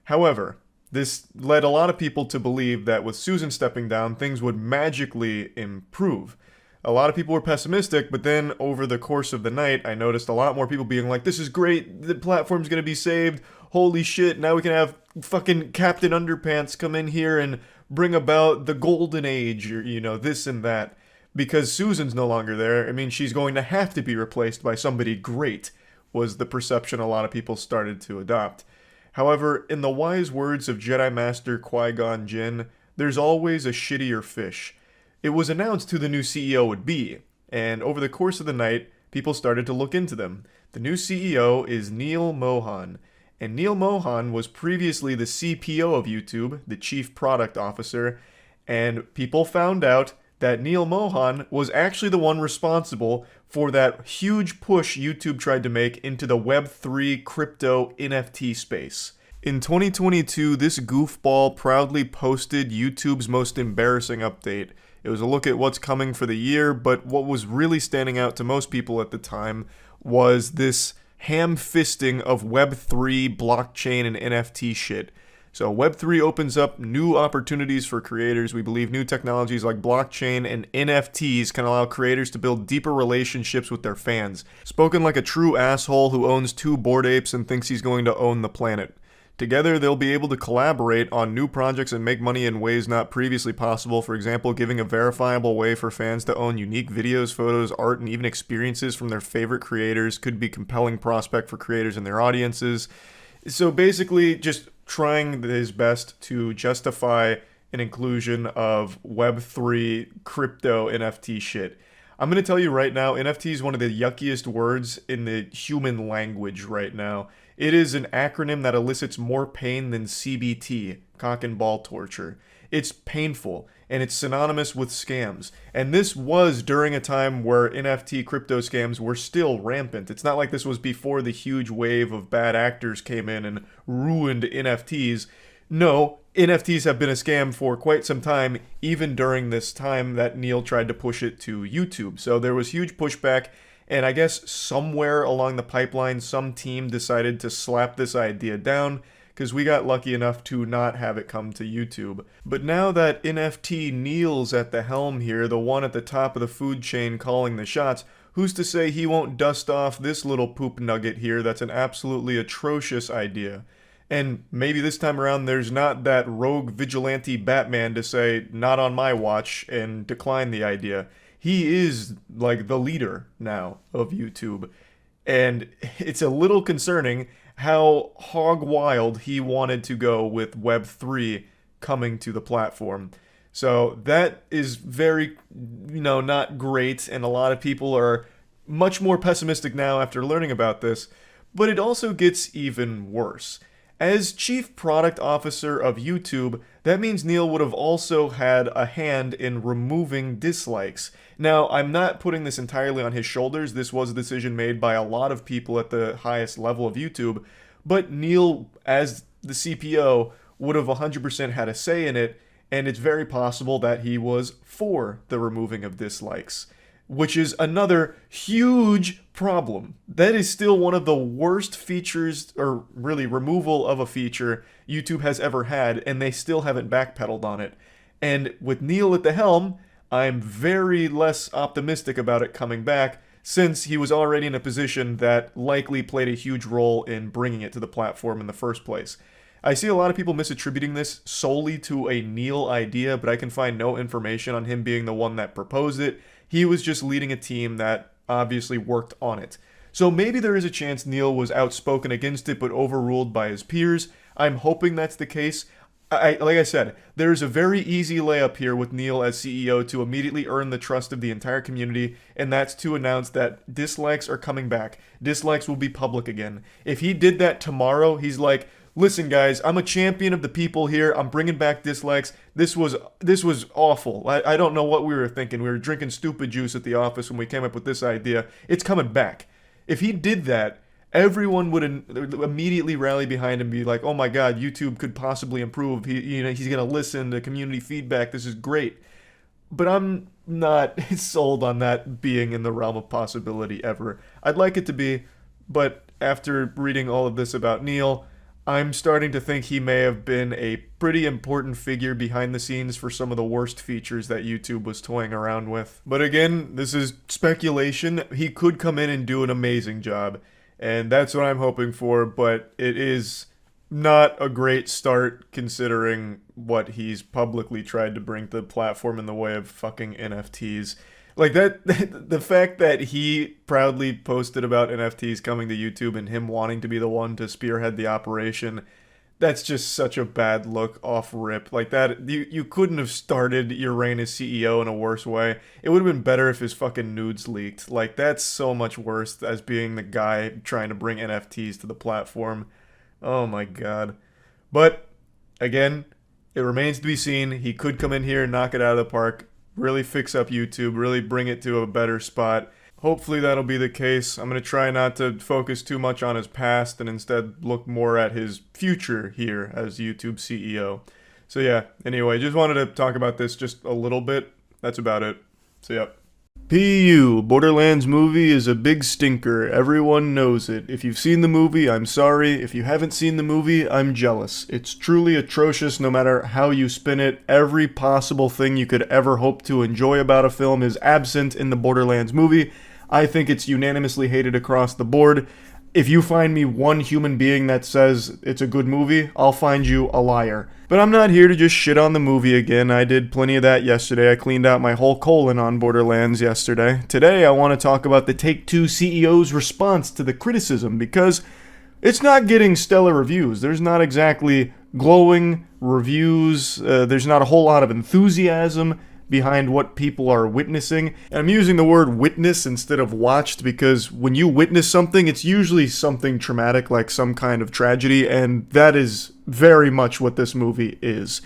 [SPEAKER 1] However, this led a lot of people to believe that with Susan stepping down, things would magically improve. A lot of people were pessimistic, but then over the course of the night, I noticed a lot more people being like, this is great, the platform's gonna be saved, holy shit, now we can have fucking Captain Underpants come in here and bring about the golden age, or, you know, this and that. Because Susan's no longer there, I mean, she's going to have to be replaced by somebody great, was the perception a lot of people started to adopt. However, in the wise words of Jedi Master Qui-Gon Jinn, there's always a shittier fish. It was announced who the new CEO would be, and over the course of the night, people started to look into them. The new CEO is Neil Mohan, and Neil Mohan was previously the CPO of YouTube, the Chief Product Officer, and people found out that Neil Mohan was actually the one responsible for that huge push YouTube tried to make into the Web3 crypto NFT space. In 2022, this goofball proudly posted YouTube's most embarrassing update. It was a look at what's coming for the year, but what was really standing out to most people at the time was this ham-fisting of Web3, blockchain, and NFT shit. So Web3 opens up new opportunities for creators. We believe new technologies like blockchain and NFTs can allow creators to build deeper relationships with their fans. Spoken like a true asshole who owns 2 bored apes and thinks he's going to own the planet. Together, they'll be able to collaborate on new projects and make money in ways not previously possible, for example, giving a verifiable way for fans to own unique videos, photos, art, and even experiences from their favorite creators could be a compelling prospect for creators and their audiences. So basically, just trying his best to justify an inclusion of Web3 crypto NFT shit. I'm going to tell you right now, NFT is one of the yuckiest words in the human language right now. It is an acronym that elicits more pain than CBT, cock and ball torture. It's painful, and it's synonymous with scams. And this was during a time where NFT crypto scams were still rampant. It's not like this was before the huge wave of bad actors came in and ruined NFTs. No, NFTs have been a scam for quite some time, even during this time that Neil tried to push it to YouTube. So there was huge pushback, and I guess somewhere along the pipeline, some team decided to slap this idea down, because we got lucky enough to not have it come to YouTube. But now that NFT Neil's at the helm here, the one at the top of the food chain calling the shots, who's to say he won't dust off this little poop nugget here that's an absolutely atrocious idea? And maybe this time around there's not that rogue vigilante Batman to say, not on my watch, and decline the idea. He is, like, the leader now of YouTube. And it's a little concerning how hog wild he wanted to go with Web3 coming to the platform. So that is very, not great, and a lot of people are much more pessimistic now after learning about this. But it also gets even worse. As Chief Product Officer of YouTube, that means Neil would have also had a hand in removing dislikes. Now, I'm not putting this entirely on his shoulders. This was a decision made by a lot of people at the highest level of YouTube. But Neil, as the CPO, would have 100% had a say in it, and it's very possible that he was for the removing of dislikes, which is another huge problem. That is still one of the worst features, or really removal of a feature, YouTube has ever had, and they still haven't backpedaled on it. And with Neil at the helm, I'm very less optimistic about it coming back, since he was already in a position that likely played a huge role in bringing it to the platform in the first place. I see a lot of people misattributing this solely to a Neil idea, but I can find no information on him being the one that proposed it. He was just leading a team that obviously worked on it. So maybe there is a chance Neil was outspoken against it but overruled by his peers. I'm hoping that's the case. Like I said, there's a very easy layup here with Neil as CEO to immediately earn the trust of the entire community, and that's to announce that dislikes are coming back. Dislikes will be public again. If he did that tomorrow, he's like, listen guys, I'm a champion of the people here, I'm bringing back dislikes, this was awful. I don't know what we were thinking, we were drinking stupid juice at the office when we came up with this idea. It's coming back. If he did that, everyone would immediately rally behind him and be like, oh my god, YouTube could possibly improve. He's going to listen to community feedback. This is great. But I'm not sold on that being in the realm of possibility ever. I'd like it to be, but after reading all of this about Neil, I'm starting to think he may have been a pretty important figure behind the scenes for some of the worst features that YouTube was toying around with. But again, this is speculation. He could come in and do an amazing job. And that's what I'm hoping for, but it is not a great start considering what he's publicly tried to bring to the platform in the way of fucking NFTs. Like that, the fact that he proudly posted about NFTs coming to YouTube and him wanting to be the one to spearhead the operation, that's just such a bad look off rip. Like that, you couldn't have started your reign as CEO in a worse way. It would have been better if his fucking nudes leaked. Like that's so much worse as being the guy trying to bring NFTs to the platform. Oh my god. But again, it remains to be seen. He could come in here and knock it out of the park, really fix up YouTube, really bring it to a better spot. Hopefully that'll be the case. I'm going to try not to focus too much on his past and instead look more at his future here as YouTube CEO. So yeah, anyway, just wanted to talk about this just a little bit. That's about it. So yeah. PU, Borderlands movie is a big stinker. Everyone knows it. If you've seen the movie, I'm sorry. If you haven't seen the movie, I'm jealous. It's truly atrocious no matter how you spin it. Every possible thing you could ever hope to enjoy about a film is absent in the Borderlands movie. I think it's unanimously hated across the board. If you find me one human being that says it's a good movie, I'll find you a liar. But I'm not here to just shit on the movie again. I did plenty of that yesterday. I cleaned out my whole colon on Borderlands yesterday. Today I want to talk about the Take-Two CEO's response to the criticism, because it's not getting stellar reviews. There's not exactly glowing reviews. There's not a whole lot of enthusiasm behind what people are witnessing. And I'm using the word witness instead of watched because when you witness something, it's usually something traumatic, like some kind of tragedy, and that is very much what this movie is.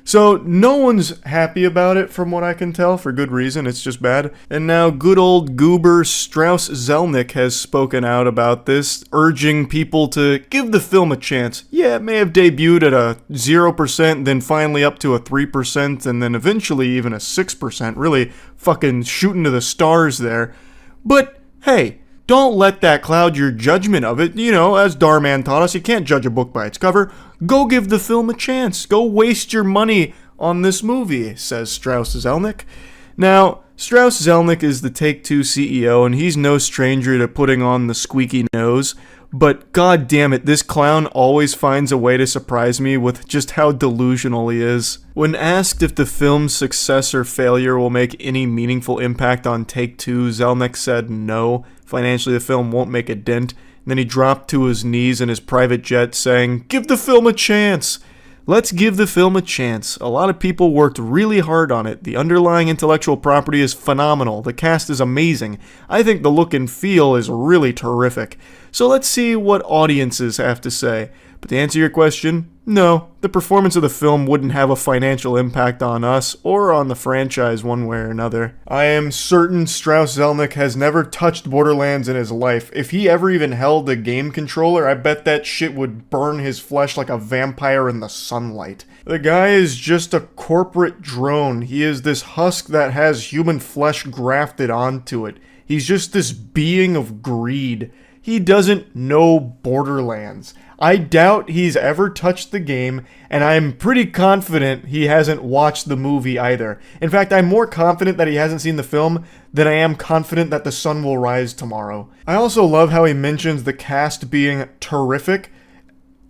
[SPEAKER 1] So no one's happy about it from what I can tell, for good reason, it's just bad. And now good old goober Strauss Zelnick has spoken out about this, urging people to give the film a chance. Yeah, it may have debuted at a 0%, then finally up to a 3%, and then eventually even a 6%, really fucking shooting to the stars there. But hey, don't let that cloud your judgment of it. You know, as Darman taught us, you can't judge a book by its cover. Go give the film a chance. Go waste your money on this movie, says Strauss Zelnick. Now, Strauss Zelnick is the Take-Two CEO, and he's no stranger to putting on the squeaky nose. But god damn it, this clown always finds a way to surprise me with just how delusional he is. When asked if the film's success or failure will make any meaningful impact on Take-Two, Zelnick said no. Financially, the film won't make a dent. And then he dropped to his knees in his private jet saying, "Give the film a chance." Let's give the film a chance. A lot of people worked really hard on it. The underlying intellectual property is phenomenal. The cast is amazing. I think the look and feel is really terrific. So let's see what audiences have to say. But to answer your question, no, the performance of the film wouldn't have a financial impact on us or on the franchise one way or another. I am certain Strauss Zelnick has never touched Borderlands in his life. If he ever even held a game controller, I bet that shit would burn his flesh like a vampire in the sunlight. The guy is just a corporate drone. He is this husk that has human flesh grafted onto it. He's just this being of greed. He doesn't know Borderlands. I doubt he's ever touched the game, and I'm pretty confident he hasn't watched the movie either. In fact, I'm more confident that he hasn't seen the film than I am confident that the sun will rise tomorrow. I also love how he mentions the cast being terrific.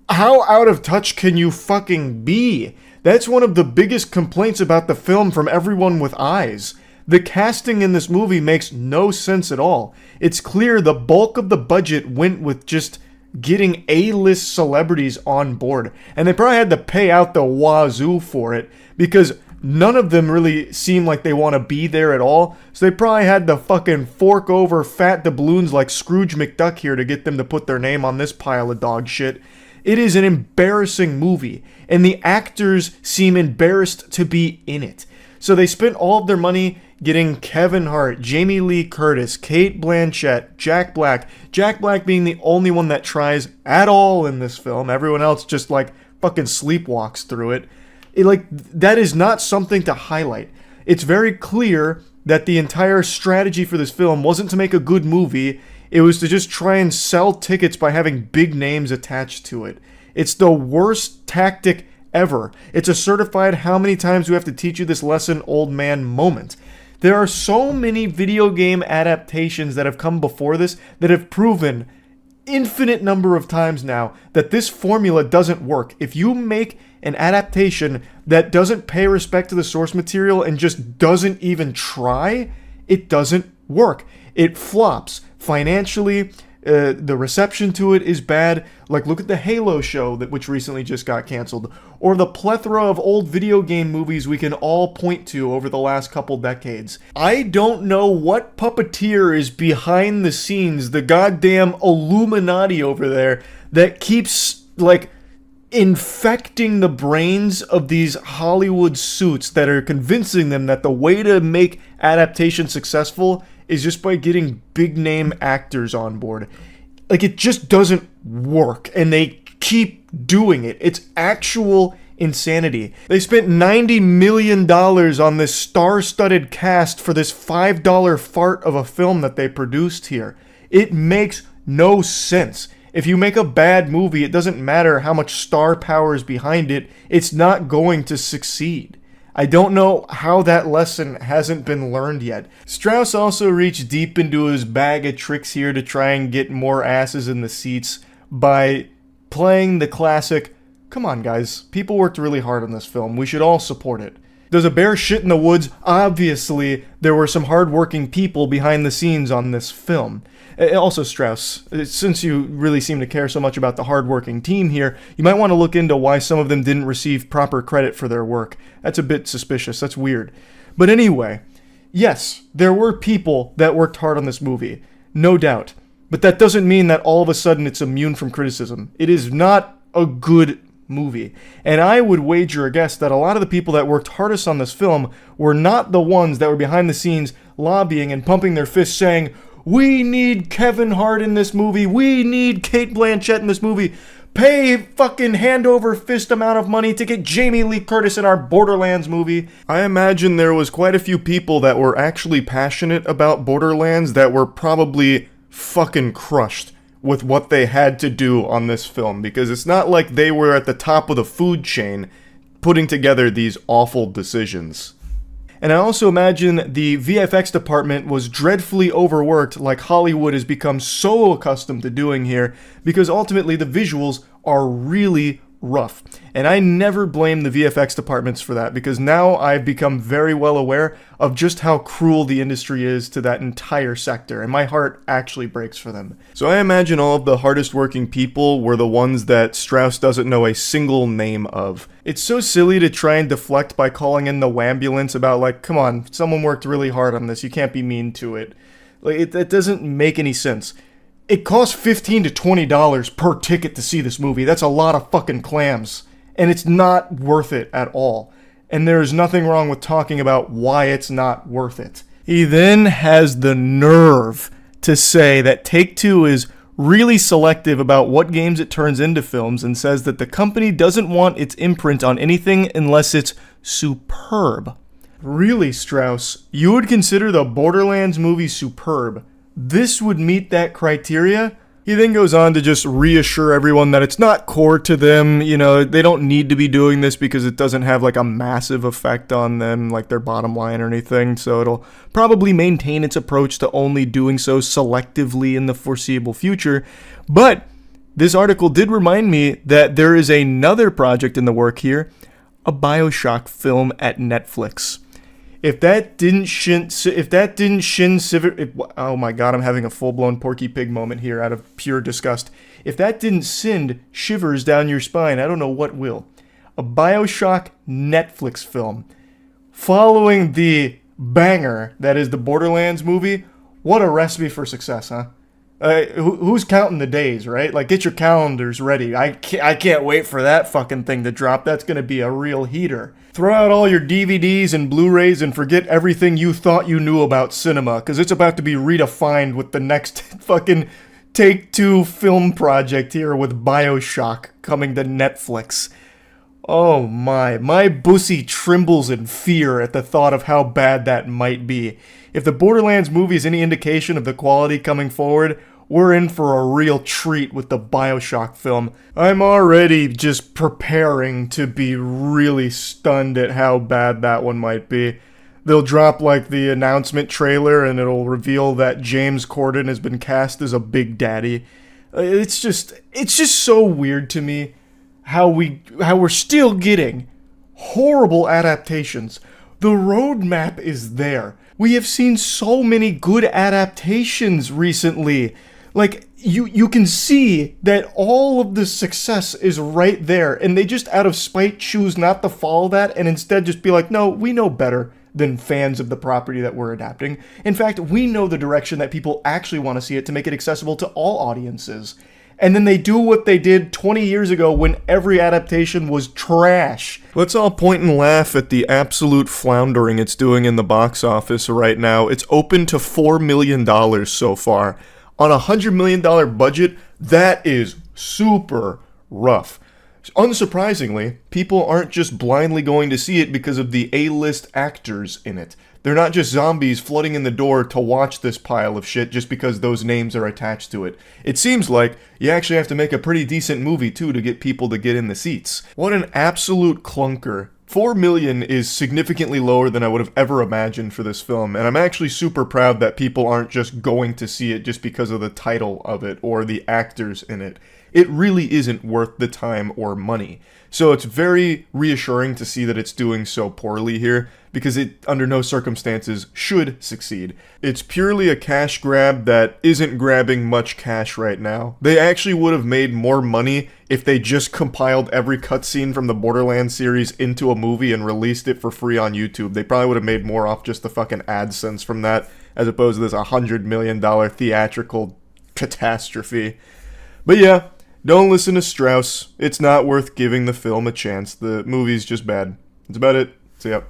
[SPEAKER 1] How out of touch can you fucking be? That's one of the biggest complaints about the film from everyone with eyes. The casting in this movie makes no sense at all. It's clear the bulk of the budget went with just getting A-list celebrities on board. And they probably had to pay out the wazoo for it because none of them really seem like they want to be there at all. So they probably had to fucking fork over fat doubloons like Scrooge McDuck here to get them to put their name on this pile of dog shit. It is an embarrassing movie, and the actors seem embarrassed to be in it. So they spent all of their money getting Kevin Hart, Jamie Lee Curtis, Cate Blanchett, Jack Black. Jack Black being the only one that tries at all in this film. Everyone else just like fucking sleepwalks through it. That is not something to highlight. It's very clear that the entire strategy for this film wasn't to make a good movie. It was to just try and sell tickets by having big names attached to it. It's the worst tactic ever. It's a certified how many times we have to teach you this lesson, old man moment. There are so many video game adaptations that have come before this that have proven infinite number of times now that this formula doesn't work. If you make an adaptation that doesn't pay respect to the source material and just doesn't even try, it doesn't work. It flops financially. The reception to it is bad. Like, look at the Halo show which recently just got canceled, or the plethora of old video game movies we can all point to over the last couple decades. I don't know what puppeteer is behind the scenes, the goddamn Illuminati over there, that keeps, infecting the brains of these Hollywood suits that are convincing them that the way to make adaptation successful is just by getting big name actors on board. It just doesn't work, and they keep doing it. It's actual insanity. They spent $90 million on this star-studded cast for this $5 fart of a film that they produced here. It makes no sense. If you make a bad movie, it doesn't matter how much star power is behind it, it's not going to succeed. I don't know how that lesson hasn't been learned yet. Strauss also reached deep into his bag of tricks here to try and get more asses in the seats by playing the classic, come on guys, people worked really hard on this film, we should all support it. Does a bear shit in the woods? Obviously, there were some hardworking people behind the scenes on this film. Also, Strauss, since you really seem to care so much about the hardworking team here, you might want to look into why some of them didn't receive proper credit for their work. That's a bit suspicious, that's weird. But anyway, yes, there were people that worked hard on this movie, no doubt. But that doesn't mean that all of a sudden it's immune from criticism. It is not a good movie. And I would wager a guess that a lot of the people that worked hardest on this film were not the ones that were behind the scenes lobbying and pumping their fists saying, we need Kevin Hart in this movie, we need Cate Blanchett in this movie, pay fucking hand over fist amount of money to get Jamie Lee Curtis in our Borderlands movie. I imagine there was quite a few people that were actually passionate about Borderlands that were probably fucking crushed with what they had to do on this film, because it's not like they were at the top of the food chain putting together these awful decisions. And I also imagine the VFX department was dreadfully overworked, like Hollywood has become so accustomed to doing here, because ultimately the visuals are really rough. And I never blame the VFX departments for that, because now I've become very well aware of just how cruel the industry is to that entire sector, and my heart actually breaks for them. So I imagine all of the hardest working people were the ones that Strauss doesn't know a single name of. It's so silly to try and deflect by calling in the wambulance about come on, someone worked really hard on this, you can't be mean to it. That doesn't make any sense. It costs $15 to $20 per ticket to see this movie. That's a lot of fucking clams. And it's not worth it at all. And there's nothing wrong with talking about why it's not worth it. He then has the nerve to say that Take-Two is really selective about what games it turns into films, and says that the company doesn't want its imprint on anything unless it's superb. Really, Strauss? You would consider the Borderlands movie superb? This would meet that criteria? He then goes on to just reassure everyone that it's not core to them, they don't need to be doing this because it doesn't have a massive effect on them, their bottom line or anything, so it'll probably maintain its approach to only doing so selectively in the foreseeable future. But this article did remind me that there is another project in the work here, a BioShock film at Netflix. If that didn't oh my god, I'm having a full-blown Porky Pig moment here out of pure disgust. If that didn't send shivers down your spine, I don't know what will. A BioShock Netflix film following the banger that is the Borderlands movie. What a recipe for success, huh? Who's counting the days, right? Like, get your calendars ready. I can't wait for that fucking thing to drop. That's gonna be a real heater. Throw out all your DVDs and Blu-rays and forget everything you thought you knew about cinema, because it's about to be redefined with the next fucking Take-Two film project here with BioShock coming to Netflix. Oh my bussy trembles in fear at the thought of how bad that might be. If the Borderlands movie is any indication of the quality coming forward, we're in for a real treat with the BioShock film. I'm already just preparing to be really stunned at how bad that one might be. They'll drop like the announcement trailer and it'll reveal that James Corden has been cast as a Big Daddy. It's just so weird to me how we're still getting horrible adaptations. The roadmap is there. We have seen so many good adaptations recently. Like, you can see that all of the success is right there, and they just out of spite choose not to follow that and instead just be like, no, we know better than fans of the property that we're adapting. In fact, we know the direction that people actually want to see it to make it accessible to all audiences. And then they do what they did 20 years ago when every adaptation was trash. Let's all point and laugh at the absolute floundering it's doing in the box office right now. It's open to $4 million so far. On a $100 million budget, that is super rough. Unsurprisingly, people aren't just blindly going to see it because of the A-list actors in it. They're not just zombies flooding in the door to watch this pile of shit just because those names are attached to it. It seems like you actually have to make a pretty decent movie too to get people to get in the seats. What an absolute clunker. 4 million is significantly lower than I would have ever imagined for this film, and I'm actually super proud that people aren't just going to see it just because of the title of it or the actors in it. It really isn't worth the time or money. So it's very reassuring to see that it's doing so poorly here, because it, under no circumstances, should succeed. It's purely a cash grab that isn't grabbing much cash right now. They actually would have made more money if they just compiled every cutscene from the Borderlands series into a movie and released it for free on YouTube. They probably would have made more off just the fucking AdSense from that, as opposed to this $100 million theatrical catastrophe. But yeah, don't listen to Strauss. It's not worth giving the film a chance. The movie's just bad. That's about it. See ya.